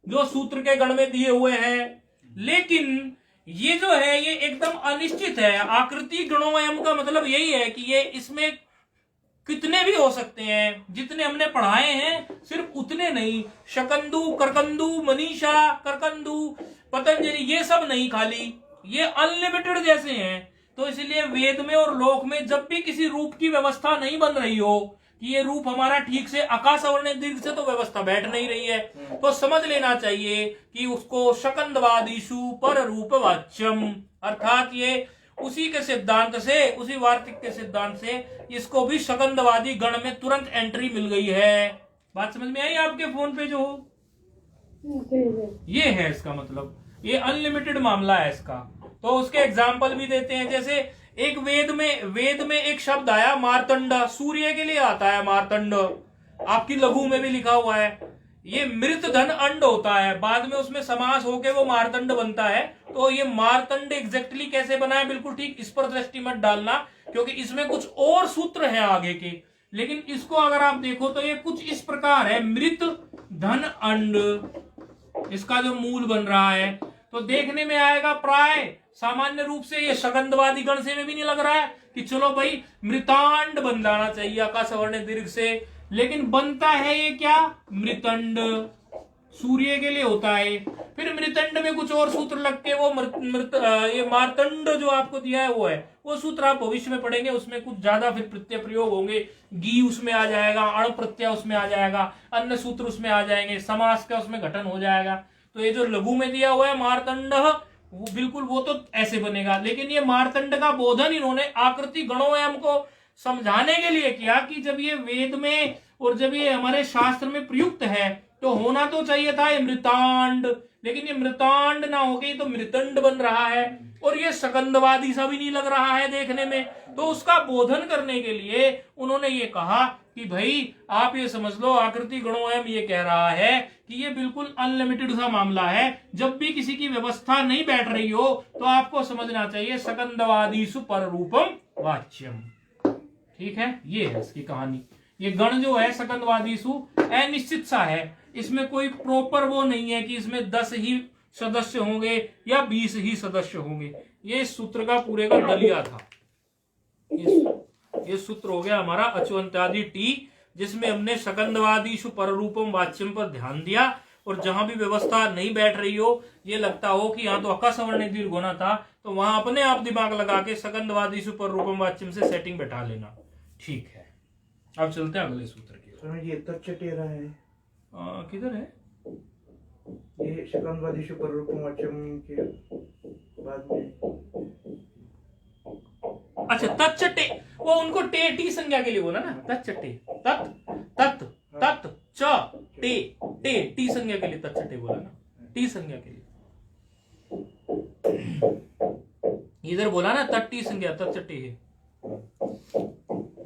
जो सूत्र के गण में दिए हुए हैं। लेकिन ये जो है ये एकदम अनिश्चित है। आकृति गणोयम का मतलब यही है कि ये इसमें कितने भी हो सकते हैं, जितने हमने पढ़ाए हैं सिर्फ उतने नहीं, शकंदु, करकंदु, मनीषा, करकंदु, पतंजलि, ये सब नहीं, खाली ये अनलिमिटेड जैसे हैं। तो इसलिए वेद में और लोक में जब भी किसी रूप की व्यवस्था नहीं बन रही हो कि ये रूप हमारा ठीक से आकाश अवर्ण दीर्घ से तो व्यवस्था बैठ नहीं रही है, तो समझ लेना चाहिए कि उसको शकंदवादीषु पर रूप वाच्यम, अर्थात ये उसी के सिद्धांत से, उसी वार्तिक के सिद्धांत से इसको भी शकंदवादी गण में तुरंत एंट्री मिल गई है। बात समझ में आई आपके फोन पे जो ये है, इसका मतलब ये अनलिमिटेड मामला है इसका। तो उसके एग्जाम्पल भी देते हैं, जैसे एक वेद में एक शब्द आया मार्तंड, सूर्य के लिए आता है मार्तंड, आपकी लघु में भी लिखा हुआ है। ये मृत धन अंड होता है, बाद में उसमें समास होके वो मार्तंड बनता है। तो ये मार्तंड एग्जैक्टली कैसे बना है, बिल्कुल ठीक, इस पर दृष्टि मत डालना क्योंकि इसमें कुछ और सूत्र है आगे के। लेकिन इसको अगर आप देखो तो ये कुछ इस प्रकार है, मृत धन अंड, इसका जो मूल बन रहा है तो देखने में आएगा प्राय सामान्य रूप से ये शकंदवादी गण से में भी नहीं लग रहा है कि चलो भाई मृतांड बन जाना चाहिए आकाश अवर्ण दीर्घ से, लेकिन बनता है ये क्या, मृतंड, सूर्य के लिए होता है। फिर मृतंड में कुछ और सूत्र लग के वो ये मार्तंड जो आपको दिया है वो है, वो सूत्र आप भविष्य में पढ़ेंगे, उसमें कुछ ज्यादा फिर प्रत्यय प्रयोग होंगे, गी उसमें आ जाएगा, अण प्रत्यय उसमें आ जाएगा, अन्य सूत्र उसमें आ जाएंगे, समास का उसमें घटन हो जाएगा। तो ये जो लघु में दिया हुआ है मार्तंड, वो बिल्कुल वो तो ऐसे बनेगा। लेकिन ये मार्तंड का बोधन इन्होंने आकृति गणोयम को समझाने के लिए किया कि जब ये वेद में और जब ये हमारे शास्त्र में प्रयुक्त है तो होना तो चाहिए था ये मृतांड, लेकिन ये मृतांड ना होके तो मृतंड बन रहा है, और ये सकंदवादी सा भी नहीं लग रहा है देखने में। तो उसका बोधन करने के लिए उन्होंने ये कहा कि भाई आप ये समझ लो, आकृति गणोयम ये कह रहा है कि ये बिल्कुल अनलिमिटेड सा मामला है। जब भी किसी की व्यवस्था नहीं बैठ रही हो तो आपको समझना चाहिए सकंदवादीसु पररूपम वाच्यम। ठीक है, ये है इसकी कहानी। ये गण जो है सकंदवादीसु अनिश्चित सा है, इसमें कोई प्रॉपर वो नहीं है कि इसमें 10 ही सदस्य होंगे या 20 ही सदस्य होंगे। ये सूत्र का पूरे का दलिया था। ये सूत्र हो गया हमारा अचुअंत्यादि टी, जिसमें हमने सकंदवादीसु पररूपम वाच्यम पर ध्यान दिया, और जहां भी व्यवस्था नहीं बैठ रही हो, ये लगता हो कि यहाँ तो अकसवर्ण दीर्घ होना था, तो वहां अपने आप दिमाग लगा के सकंदवादीसु पररूपम वाच्यम से सेटिंग बैठा लेना। ठीक है, अब चलते हैं अगले सूत्र की ओर। स्वामी जी तच्चटेरा है, किधर है ये सकंदवादीसु पररूपम वाच्यम के बाद में। अच्छा, तच्चटे, वो उनको टे टी संज्ञा के लिए बोला ना, तच्चटे, तत् तत् तत् च टे टे टी संज्ञा के लिए तच्चटे बोला ना, टी संज्ञा के लिए। इधर बोला ना तट्टी संज्ञा, तच्चटे है,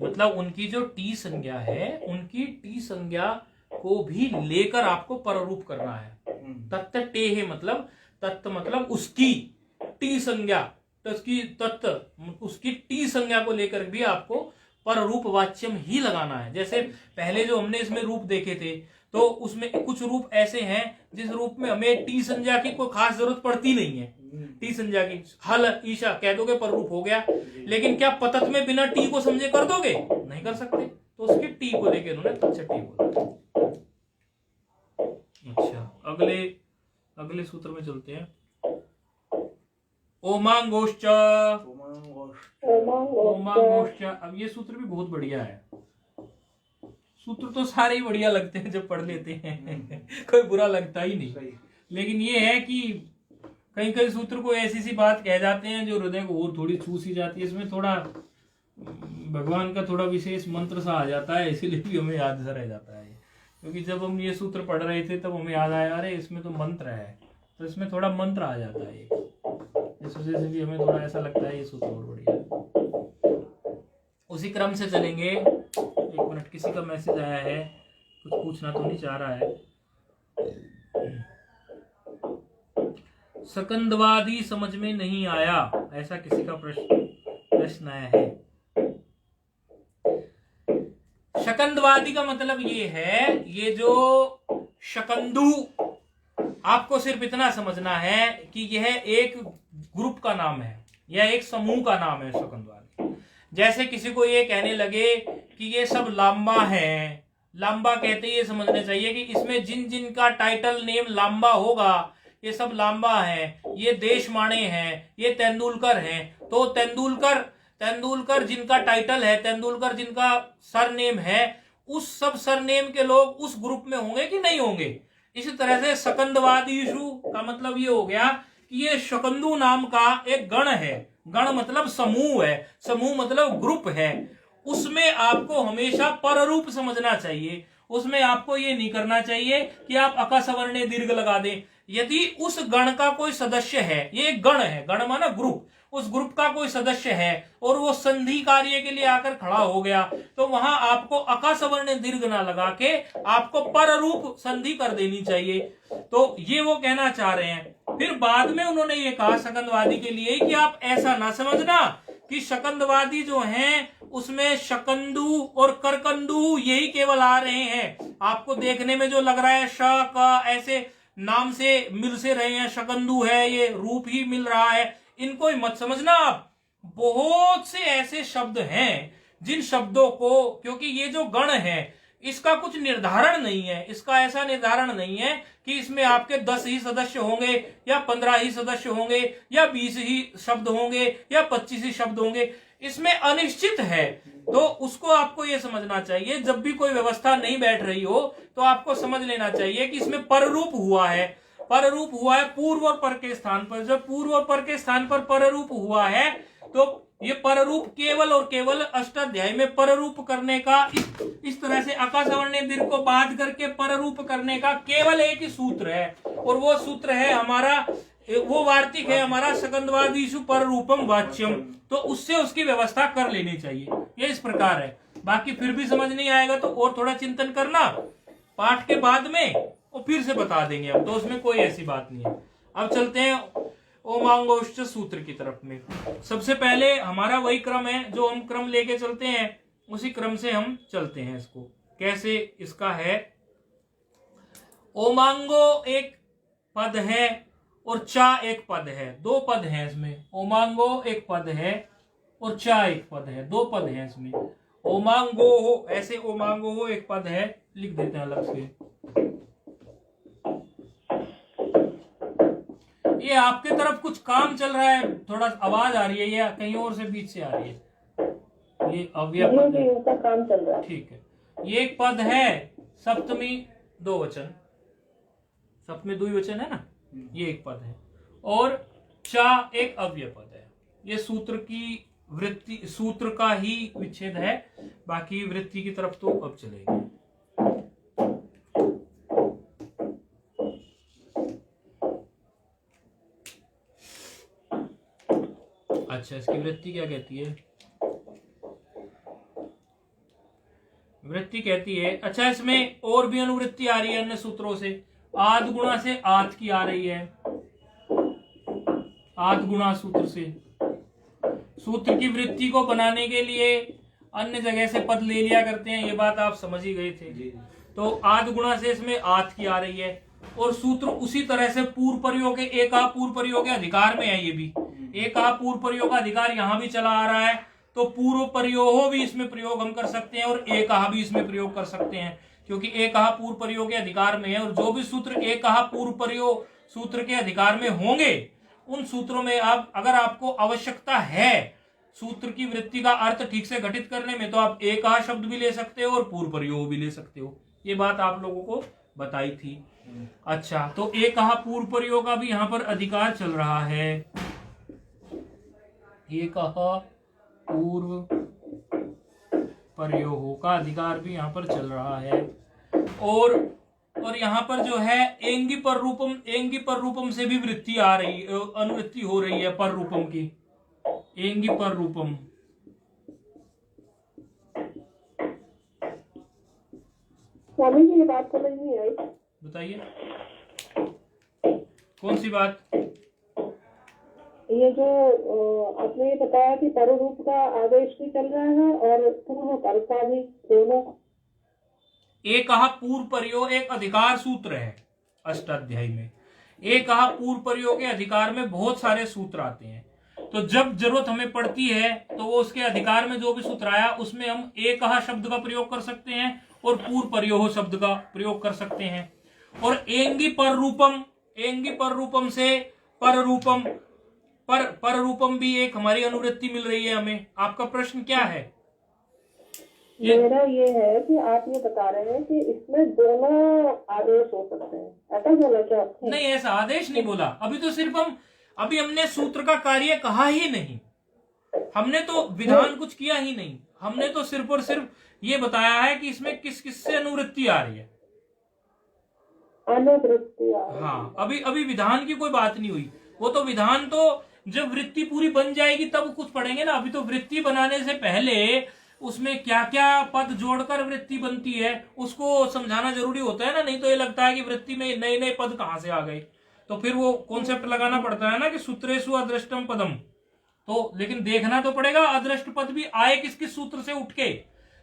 मतलब उनकी जो टी संज्ञा है, उनकी टी संज्ञा को भी लेकर आपको पररूप करना है। तत्त टे है मतलब, तत्त मतलब उसकी, टी संज्ञा उसकी टी संज्ञा को लेकर भी आपको पररूप वाच्यम ही लगाना है। जैसे पहले जो हमने इसमें रूप देखे थे, तो उसमें कुछ रूप ऐसे हैं जिस रूप में हमें टी संज्ञा की कोई खास जरूरत पड़ती नहीं है। टी संज्ञा की हल ईशा कह दोगे पररूप हो गया, लेकिन क्या पतत में बिना टी को समझे कर दोगे? नहीं कर सकते, तो उसकी टी को लेकर उन्होंने तच्चटे बोला। अच्छा, अगले सूत्र में चलते हैं। ओमांगोश्च, ओमांगोश्च। अब ये सूत्र भी बहुत बढ़िया है। सूत्र तो सारे ही बढ़िया लगते हैं जब पढ़ लेते हैं कोई बुरा लगता ही नहीं। लेकिन ये है कि कई कई सूत्र को ऐसी सी बात कह जाते हैं जो हृदय को और थोड़ी छू सी जाती है। इसमें थोड़ा भगवान का थोड़ा विशेष मंत्र सा आ जाता है, इसीलिए भी हमें याद सा रह जाता है। क्योंकि जब हम ये सूत्र पढ़ रहे थे तब हमें याद आया, अरे इसमें तो मंत्र है, तो इसमें थोड़ा मंत्र आ जाता है, इस वजह से भी हमें थोड़ा ऐसा लगता है ये सूत्र और बढ़िया है। उसी क्रम से चलेंगे। एक मिनट, किसी का मैसेज आया है, कुछ पूछना तो नहीं चाह रहा है। सकंदवादी समझ में नहीं आया, ऐसा किसी का प्रश्न आया है। शकंदवादी का मतलब ये है, ये जो शकंदु, आपको सिर्फ इतना समझना है कि यह एक ग्रुप का नाम है, यह एक समूह का नाम है शकंदवादी। जैसे किसी को ये कहने लगे कि ये सब लांबा है, लांबा कहते ये समझना चाहिए कि इसमें जिन जिन का टाइटल नेम लांबा होगा ये सब लांबा है, ये देशमाने हैं, ये तेंदुलकर हैं, तो तेंदुलकर जिनका टाइटल है, तेंदुलकर जिनका सरनेम है, उस सब सरनेम के लोग उस ग्रुप में होंगे कि नहीं होंगे। इसी तरह से सकंदवादीशु का मतलब ये हो गया कि ये शकंदु नाम का एक गण है। गण मतलब समूह है, समूह मतलब ग्रुप है। उसमें आपको हमेशा पररूप समझना चाहिए। उसमें आपको ये नहीं करना चाहिए कि आप अकसवर्णे दीर्घ लगा दें। यदि उस गण का कोई सदस्य है, ये एक गण है, गण माना ग्रुप, उस ग्रुप का कोई सदस्य है और वो संधि कार्य के लिए आकर खड़ा हो गया, तो वहां आपको अकसवर्ण दीर्घ ना लगा के आपको पररूप संधि कर देनी चाहिए। तो ये वो कहना चाह रहे हैं। फिर बाद में उन्होंने ये कहा शकंदवादी के लिए कि आप ऐसा ना समझना कि शकंदवादी जो हैं उसमें शकंदु और करकंदु यही केवल आ रहे हैं। आपको देखने में जो लग रहा है श का ऐसे नाम से मिल से रहे हैं, शकंदु है, ये रूप ही मिल रहा है, इनको ही मत समझना आप। बहुत से ऐसे शब्द हैं जिन शब्दों को, क्योंकि ये जो गण है इसका कुछ निर्धारण नहीं है, इसका ऐसा निर्धारण नहीं है कि इसमें आपके 10 ही सदस्य होंगे या 15 ही सदस्य होंगे या 20 ही शब्द होंगे या 25 ही शब्द होंगे, इसमें अनिश्चित है। तो उसको आपको ये समझना चाहिए, जब भी कोई व्यवस्था नहीं बैठ रही हो तो आपको समझ लेना चाहिए कि इसमें पररूप हुआ है। पररूप हुआ है पूर्व और पर के स्थान पर। जब पूर्व और पर के स्थान पर पररूप हुआ है तो ये पररूप केवल और केवल अष्टाध्यायी में पररूप करने का इस तरह से अकासवर्णीय दीर्घ को बाध करके पररूप करने का केवल एक ही सूत्र है, और वो सूत्र है हमारा, वो वार्तिक है हमारा सकंदवादीषु पररूपम वाच्यम। तो उससे उसकी व्यवस्था कर लेनी चाहिए। ये इस प्रकार है। बाकी फिर भी समझ नहीं आएगा तो और थोड़ा चिंतन करना पाठ के बाद में, और फिर से बता देंगे हम, तो उसमें कोई ऐसी बात नहीं है। अब चलते हैं ओमांगोष्ठ सूत्र की तरफ में। सबसे पहले हमारा वही क्रम है जो हम क्रम लेके चलते हैं, उसी क्रम से हम चलते हैं। इसको कैसे, इसका है ओमांगो एक पद है और चा एक पद है, दो पद हैं इसमें। ओमांगो एक पद है और चा एक पद है, दो पद हैं इसमें। ओमांगो हो, ऐसे ओमांगो हो एक पद है, लिख देते हैं अलग से। ये आपके तरफ कुछ काम चल रहा है, थोड़ा आवाज आ रही है या कहीं और से बीच से आ रही है? ये अव्यय पद है, उनका काम चल रहा है। ठीक है। ये एक पद है सप्तमी दो वचन, सप्तमी द्विवचन है ना, ये एक पद है। और चा एक अव्यय पद है। ये सूत्र की वृत्ति, सूत्र का ही विच्छेद है, बाकी वृत्ति की तरफ तो अब चलेगी। अच्छा, इसकी वृत्ति क्या कहती है? वृत्ति कहती है, अच्छा इसमें और भी अनुवृत्ति आ रही है अन्य सूत्रों से। आद गुणा से आत की आ रही है, आद गुणा सूत्र से। सूत्र की वृत्ति को बनाने के लिए अन्य जगह से पद ले लिया करते हैं, ये बात आप समझ ही गए थे। तो आद गुणा से इसमें आत की आ रही है, और सूत्र उसी तरह से पूर्व प्रयोग के एक पूर्व प्रयोग के अधिकार में है। ये भी एक पूर्व प्रयोग का अधिकार यहां भी चला आ रहा है, तो पूर्व प्रयोग भी इसमें प्रयोग हम कर सकते हैं और एक भी इसमें प्रयोग कर सकते हैं, क्योंकि एक पूर्व प्रयोग के अधिकार में है। और जो भी सूत्र एक पूर्व प्रयोग सूत्र के अधिकार में होंगे, उन सूत्रों में आप, अगर आपको आवश्यकता है सूत्र की वृत्ति का अर्थ ठीक से घटित करने में, तो आप एक शब्द भी ले सकते हो और पूर्व प्रयोग भी ले सकते हो। ये बात आप लोगों को बताई थी। अच्छा, तो एक पूर्व प्रयोग का भी यहाँ पर अधिकार चल रहा है। एक पूर्व प्रयोग का अधिकार भी यहाँ पर चल रहा है। और यहाँ पर जो है एंगी पर रूपम से भी वृत्ति आ रही, अनुवृत्ति हो रही है पर रूपम की। एंगी पर रूपम, स्वामी जी ये बात समझ नहीं आई। बताइए कौन सी बात? ये जो आपने ये बताया कि पररूप का आदेश भी चल रहा है और पूर्व पर का भी, दोनों। एक पूर्व प्रयोग एक अधिकार सूत्र है अष्टाध्यायी में। एक पूर्व प्रयोग के अधिकार में बहुत सारे सूत्र आते हैं, तो जब जरूरत हमें पड़ती है तो वो उसके अधिकार में जो भी सूत्र आया उसमें हम एक शब्द का प्रयोग कर सकते हैं और पूर्व प्रयोग शब्द का प्रयोग कर सकते हैं। और एंगी पर रूपम से पर रूपम भी एक हमारी अनुवृत्ति मिल रही है हमें। आपका प्रश्न क्या है? मेरा ये है कि आप ये बता रहे हैं कि इसमें दोनों आदेश हो सकते हैं, ऐसा बोला क्या? नहीं, ऐसा आदेश नहीं बोला। अभी तो सिर्फ अभी हमने सूत्र का कार्य कहा ही नहीं, हमने तो विधान कुछ किया ही नहीं। हमने तो सिर्फ और सिर्फ ये बताया है कि इसमें किस किस से अनुवृत्ति आ रही है। अनुवृत्ति, हाँ, अभी विधान की कोई बात नहीं हुई। वो तो विधान तो जब वृत्ति पूरी बन जाएगी तब कुछ पढ़ेंगे ना। अभी तो वृत्ति बनाने से पहले उसमें क्या क्या पद जोड़कर वृत्ति बनती है उसको समझाना जरूरी होता है ना। नहीं तो ये लगता है कि वृत्ति में नए नए पद कहां से आ गए, तो फिर वो कॉन्सेप्ट लगाना पड़ता है ना कि सूत्रेषु अदृष्टम पदम। तो लेकिन देखना तो पड़ेगा अदृष्ट पद भी आए किस किस सूत्र से उठ के।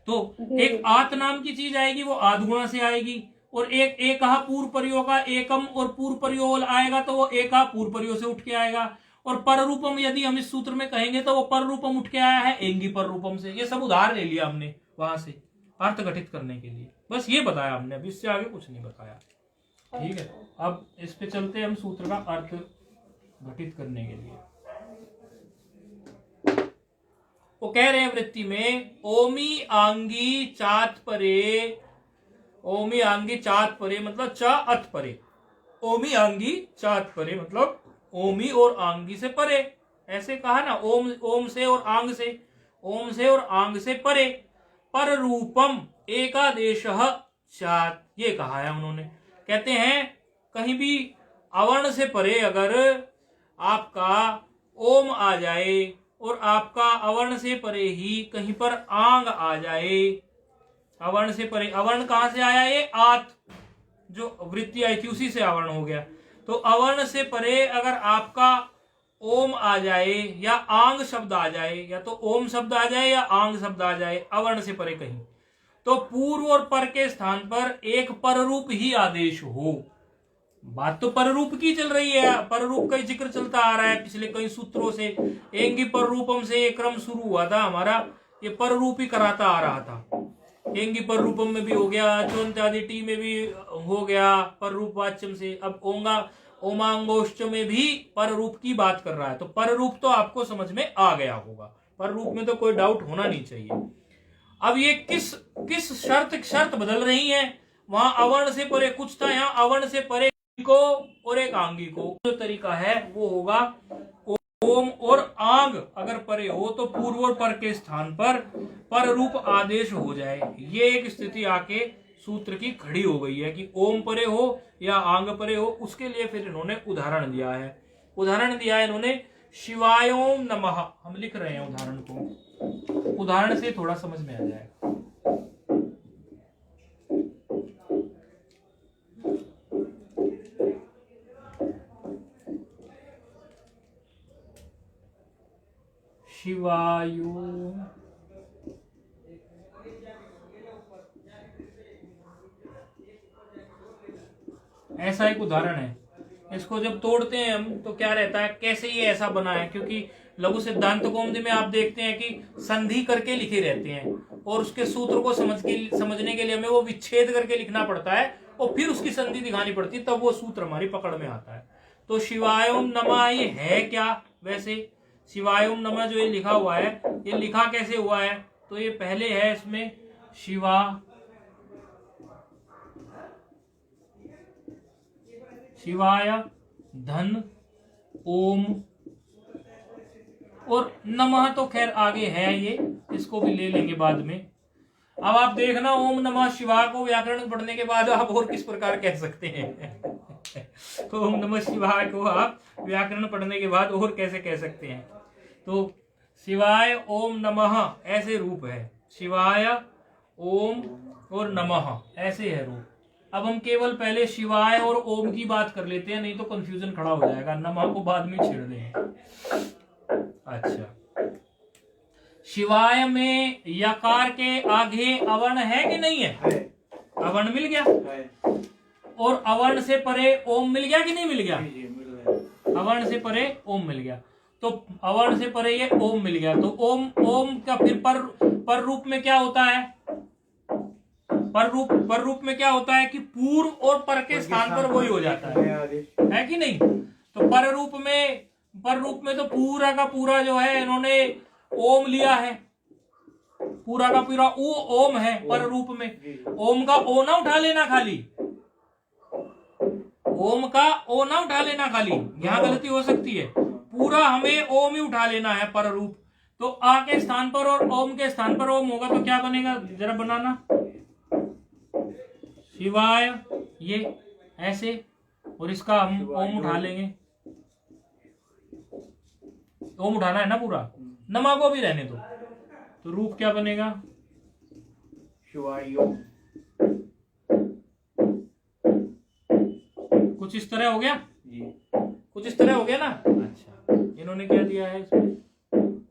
तो एक आत नाम की चीज आएगी, वो आधगुणा से आएगी। और एक पूर्व प्रयोग का एकम और पूर्व प्रयोग आएगा तो वो एक पूर्व प्रयोग से उठ के आएगा। और पर रूपम यदि हम इस सूत्र में कहेंगे तो वो पर रूपम उठ के आया है एंगी पर रूपम से। ये सब उधार ले लिया हमने वहां से अर्थ घटित करने के लिए। बस ये बताया हमने, अभी इससे आगे कुछ नहीं बताया। ठीक है, अब इस पे चलते हैं हम सूत्र का अर्थ घटित करने के लिए। वो कह रहे हैं वृत्ति में ओमी आंगी चात परे, ओमी आंगी चात परे मतलब च अत परे। ओमी आंगी चात परे मतलब ओमी और आंगी से परे, ऐसे कहा ना, ओम ओम से और आंग से, ओम से और आंग से परे, पर रूपम एकादेशः स्यात्, ये कहा है उन्होंने। कहते हैं कहीं भी अवर्ण से परे अगर आपका ओम आ जाए और आपका अवर्ण से परे ही कहीं पर आंग आ जाए, अवर्ण से परे, अवर्ण कहां से आया, ये आत जो वृत्ति आई थी उसी से अवर्ण हो गया। तो अवर्ण से परे अगर आपका ओम आ जाए या आंग शब्द आ जाए, या तो ओम शब्द आ जाए या आंग शब्द आ जाए अवर्ण से परे कहीं, तो पूर्व और पर के स्थान पर एक पररूप ही आदेश हो। बात तो पररूप की चल रही है, पररूप का ही जिक्र चलता आ रहा है पिछले कई सूत्रों से। एंगी पररूपम से ये क्रम शुरू हुआ था हमारा, ये पररूप ही कराता आ रहा था। एंगी पररूपम में भी हो गया, अचोन्त्यादि टी में भी हो गया पररूप वाच्यम से, अब ओंगा ओमांगोष्ठ में भी पररूप की बात कर रहा है। तो पररूप तो आपको समझ में आ गया होगा, पररूप में तो कोई डाउट होना नहीं चाहिए। अब ये किस शर्त बदल रही है, वहां अवर्ण से परे कुछ था, यहाँ अवर्ण से परे को और एक आंगी को। जो तरीका है वो होगा ओम और आंग अगर परे हो तो पूर्व और पर के स्थान पर पररूप आदेश हो जाए। ये एक स्थिति आके सूत्र की खड़ी हो गई है कि ओम परे हो या आंग परे हो। उसके लिए फिर इन्होंने उदाहरण दिया है, उदाहरण दिया है इन्होंने शिवायोम नमः। हम लिख रहे हैं उदाहरण को, उदाहरण से थोड़ा समझ में आ जाएगा। शिवायो, ऐसा एक उदाहरण है। इसको जब तोड़ते हैं हम तो क्या रहता है, कैसे ये ऐसा बना है, क्योंकि लघु सिद्धांत कौमुदी में आप देखते हैं कि संधि करके लिखे रहते हैं और उसके सूत्र को समझने के लिए हमें वो विच्छेद करके लिखना पड़ता है और फिर उसकी संधि दिखानी पड़ती है, तब वो सूत्र हमारी पकड़ में आता है। तो शिवायोम नमः ये है क्या, वैसे शिवायोम नमः जो ये लिखा हुआ है, ये लिखा कैसे हुआ है, तो ये पहले है इसमें शिवा, शिवाय, धन, ओम और नमः तो खैर आगे है, ये इसको भी ले लेंगे बाद में। अब आप देखना ओम नमः शिवाय को व्याकरण पढ़ने के बाद आप और किस प्रकार कह सकते हैं तो ओम नमः शिवाय को आप व्याकरण पढ़ने के बाद और कैसे कह सकते हैं। तो शिवाय ओम नमः ऐसे रूप है, शिवाय ओम और नमः ऐसे है रूप। अब हम केवल पहले शिवाय और ओम की बात कर लेते हैं, नहीं तो कंफ्यूजन खड़ा हो जाएगा, नमः को बाद में छेड़ देंगे। अच्छा, शिवाय में यकार के आगे अवर्ण है कि नहीं है, अवर्ण मिल गया है। और अवर्ण से परे ओम मिल गया कि नहीं मिल गया, अवर्ण से परे ओम मिल गया। तो अवर्ण से परे ये ओम मिल गया, तो ओम का फिर पर रूप में क्या होता है, पर रूप में क्या होता है कि पूर्व और पर के स्थान पर वही हो जाता है कि नहीं। तो पर रूप में तो पूरा का पूरा जो है इन्होंने ओम लिया है, पूरा का पूरा ओम है पर रूप में। ओम का ओ ना उठा लेना खाली, ओम का ओ ना उठा लेना खाली, यहां गलती हो सकती है। पूरा हमें ओम ही उठा लेना है पर रूप। तो आ के स्थान पर और ओम के स्थान पर ओम होगा तो क्या बनेगा, जरा बनाना, शिवाय ये ऐसे, और इसका हम ओम उठा लेंगे, ओम उठाना है ना पूरा, नमा को भी रहने दो। तो रूप क्या बनेगा, शिवायो, कुछ इस तरह हो गया जी, कुछ इस तरह हो गया ना। अच्छा, इन्होंने क्या दिया है इसमें,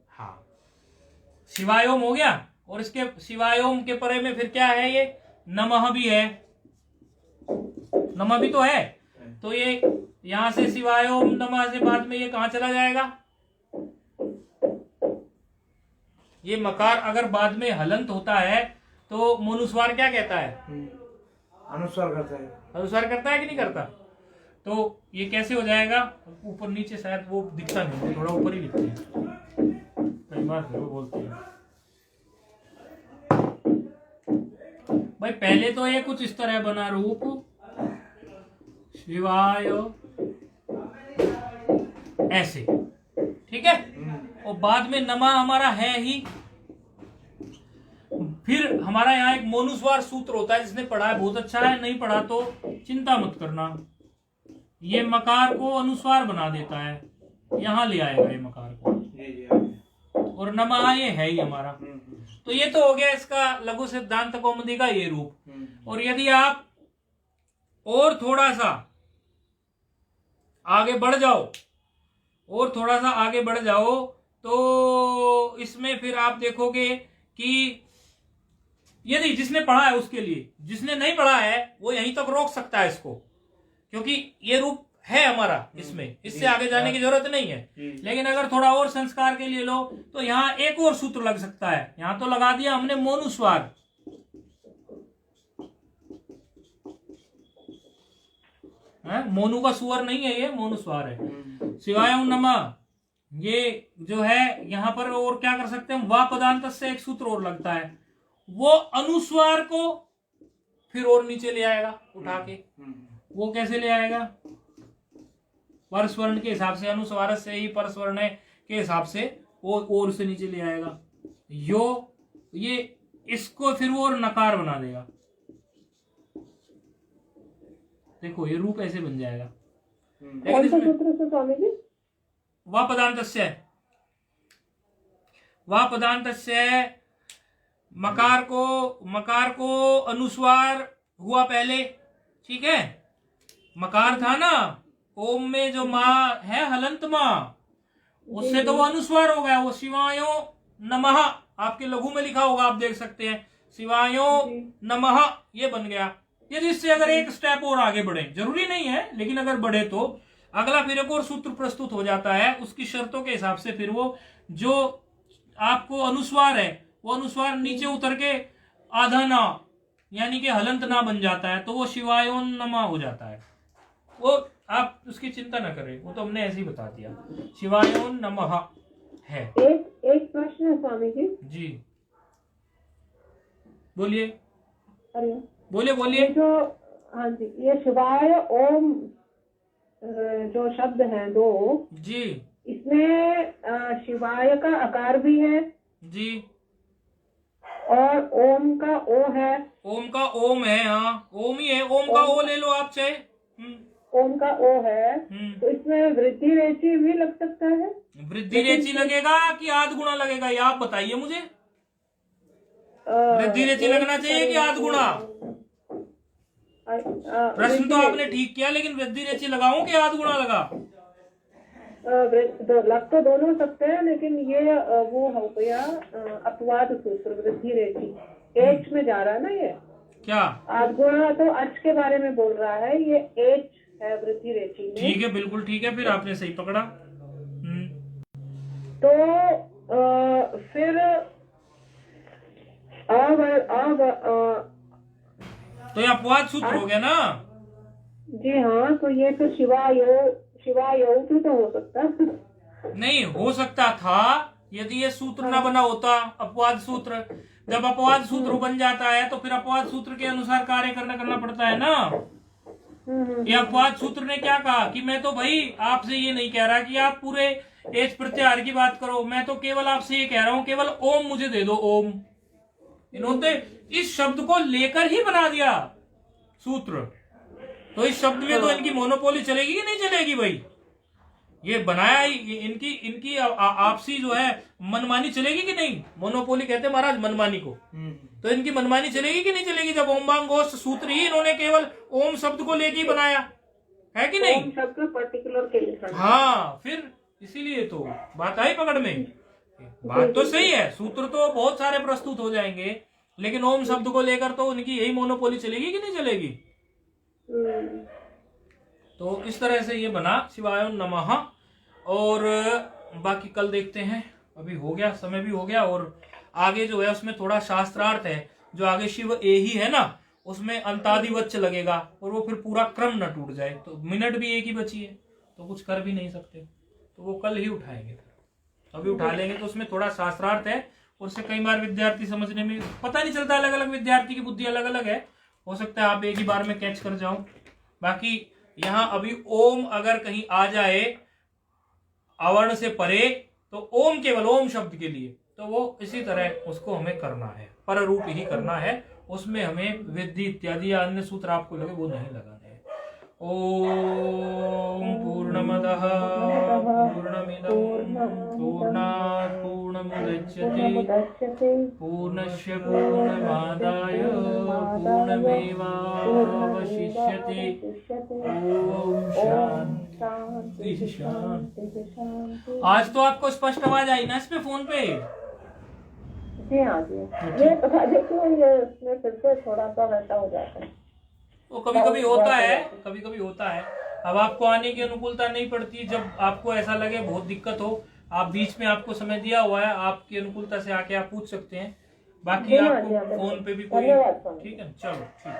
हाँ शिवायोम हो गया, और इसके शिवायोम के परे में फिर क्या है, ये नमः भी है, नमः भी तो है। तो ये यहां से शिवायोम नमः से बाद में ये कहां चला जाएगा, ये मकार अगर बाद में हलंत होता है तो मनुस्वार क्या कहता है, अनुस्वार करता है, अनुस्वार करता है कि नहीं करता। तो ये कैसे हो जाएगा, ऊपर नीचे शायद वो दिखता नहीं, थोड़ा ऊपर ही लिखते हैं, कई बार वो बोलते हैं भाई। पहले तो ये कुछ इस तरह बना रूप, शिवाय ऐसे, ठीक है। और बाद में नमः हमारा है ही। फिर हमारा यहाँ एक मोनुस्वार सूत्र होता है, जिसने पढ़ा है बहुत अच्छा है, नहीं पढ़ा तो चिंता मत करना। ये मकार को अनुस्वार बना देता है, यहाँ ले आएगा ये मकार को। और नमः ये है ही हमारा। तो ये तो हो गया इसका लघु सिद्धांत कौमुदी का ये रूप। और यदि आप और थोड़ा सा आगे बढ़ जाओ, और थोड़ा सा आगे बढ़ जाओ, तो इसमें फिर आप देखोगे कि यदि जिसने पढ़ा है उसके लिए, जिसने नहीं पढ़ा है वो यहीं तक रोक सकता है इसको, क्योंकि ये रूप है हमारा इसमें, इससे आगे जाने की जरूरत नहीं है। लेकिन अगर थोड़ा और संस्कार के लिए लो तो यहाँ एक और सूत्र लग सकता है। यहाँ तो लगा दिया हमने मोनुस्वार, मोनू का सुअर नहीं है, ये मोनुस्वार है। शिवाय नमः ये जो है यहाँ पर और क्या कर सकते हैं, वा पदांत से एक सूत्र और लगता है, वो अनुस्वार को फिर और नीचे ले आएगा उठा के। वो कैसे ले आएगा, परस्वर्ण के हिसाब से, अनुस्वार से ही परस्वर्ण के हिसाब से वो और से नीचे ले आएगा। यो ये इसको फिर वो और नकार बना देगा। देखो ये रूप ऐसे बन जाएगा। कौन सा सूत्र से स्वामी जी? वा पदांत से मकार को अनुस्वार हुआ पहले, ठीक है। मकार था ना, ओम में जो माँ है हलंत माँ, उससे तो वो अनुस्वार हो गया। वो शिवायो नमः आपके लघु में लिखा होगा, आप देख सकते हैं, शिवायो नमः ये बन गया। यदि इससे अगर एक स्टेप और आगे बढ़े, जरूरी नहीं है लेकिन अगर बढ़े तो अगला फिर एक और सूत्र प्रस्तुत हो जाता है। उसकी शर्तों के हिसाब से फिर वो जो आपको अनुस्वार है वो अनुस्वार नीचे उतर के आधा ना यानी कि हलंत ना बन जाता है, तो वो शिवायोन नमा हो जाता है। वो आप उसकी चिंता ना करें, वो तो हमने ऐसे ही बता दिया, शिवायोन नमः है। एक प्रश्न है स्वामी जी। जी बोलिए। अरे बोलिए। जो हाँ जी, ये शिवाय ओम जो शब्द हैं दो जी, इसमें शिवाय का आकार भी है जी, और ओम का ओ है। ओम का ओम है, हाँ ओम ही है, ओम का ओ ले लो आप चाहे। ओम का ओ है, तो इसमें वृद्धि रेची भी लग सकता है। वृद्धि रेची लगेगा कि आध गुणा लगेगा, ये आप बताइए मुझे। वृद्धि रेची लगना चाहिए कि आध गुणा? प्रश्न तो आपने ठीक किया, लेकिन वृद्धि रेची लगाऊं कि आध गुणा लगा? लग तो दोनों सकते हैं, लेकिन ये वो हो गया अपवाद सूत्र वृद्धि रेची। एच में जा रहा है ना ये, क्या आध गुणा तो अच के बारे में बोल रहा है, ये एच है वृद्धि रेची में। ठीक है, बिल्कुल ठीक है, फिर आपने सही पकड़ा। तो फिर तो ये अपवाद सूत्र हो गया ना? जी हाँ, तो ये तो शिवायो भी तो हो सकता नहीं, हो सकता था यदि ये सूत्र ना बना होता, अपवाद सूत्र। जब अपवाद सूत्र बन जाता है तो फिर अपवाद सूत्र के अनुसार कार्य करना पड़ता है ना। ये अपवाद सूत्र ने क्या कहा कि मैं तो भाई आपसे ये नहीं कह रहा कि आप पूरे एच प्रत्याहार की बात करो, मैं तो केवल आपसे ये कह रहा हूं केवल ओम मुझे दे दो, ओम। इन्होंने इस शब्द को लेकर ही बना दिया सूत्र, तो इस शब्द में तो इनकी मोनोपोली चलेगी कि नहीं चलेगी भाई? ये बनाया इनकी आपसी जो है मनमानी चलेगी कि नहीं? मोनोपोली कहते हैं महाराज मनमानी को, तो इनकी मनमानी चलेगी कि नहीं चलेगी? जब ओम बांग गोष्ठ सूत्र ही इन्होंने केवल ओम शब्द को लेके ही बनाया है कि नहीं? ओम शब्द पर्टिकुलर के लिए। हाँ, फिर इसीलिए तो बात आई पकड़ में। बात तो सही है, सूत्र तो बहुत सारे प्रस्तुत हो जाएंगे, लेकिन ओम शब्द को लेकर तो उनकी यही मोनोपोली चलेगी कि नहीं चलेगी? तो इस तरह से ये बना शिवाय नमः। और बाकी कल देखते हैं, अभी हो गया, समय भी हो गया, और आगे जो है उसमें थोड़ा शास्त्रार्थ है, जो आगे शिव ए ही है ना, उसमें अंतादिवच्च लगेगा, और वो फिर पूरा क्रम न टूट जाए। तो मिनट भी एक ही बची है, तो कुछ कर भी नहीं सकते, तो वो कल ही उठाएंगे। अभी उठा लेंगे तो उसमें थोड़ा शास्त्रार्थ है, उससे कई बार विद्यार्थी समझने में पता नहीं चलता, अलग अलग विद्यार्थी की बुद्धि अलग अलग है, हो सकता है आप एक ही बार में कैच कर जाओ। बाकी यहाँ अभी ओम अगर कहीं आ जाए, अवर्ण से परे, तो ओम केवल ओम शब्द के लिए, तो वो इसी तरह उसको हमें करना है, पर रूप ही करना है, उसमें हमें विधि इत्यादि या अन्य सूत्र आपको लगे वो नहीं लगाने हैं। ओम पूर्णमदः पूर्णमिदं पूर्णात् पूर्णमुदच्यते पूर्णस्य पूर्णमादाय पूर्णमेवावशिष्यते। ओम शांति शांति। आज तो आपको स्पष्ट आवाज आई ना इस पे फोन पे? जी हाँ जी, ये पता देखो ये इसमें फिर से थोड़ा सा वैसा हो जाता है, वो कभी कभी होता है, कभी कभी होता है। अब आपको आने की अनुकूलता नहीं पड़ती, जब आपको ऐसा लगे बहुत दिक्कत हो, आप बीच में आपको समय दिया हुआ है, आपकी अनुकूलता से आके आप पूछ सकते हैं, बाकी आपको फोन पे भी कोई, ठीक है, चलो ठीक।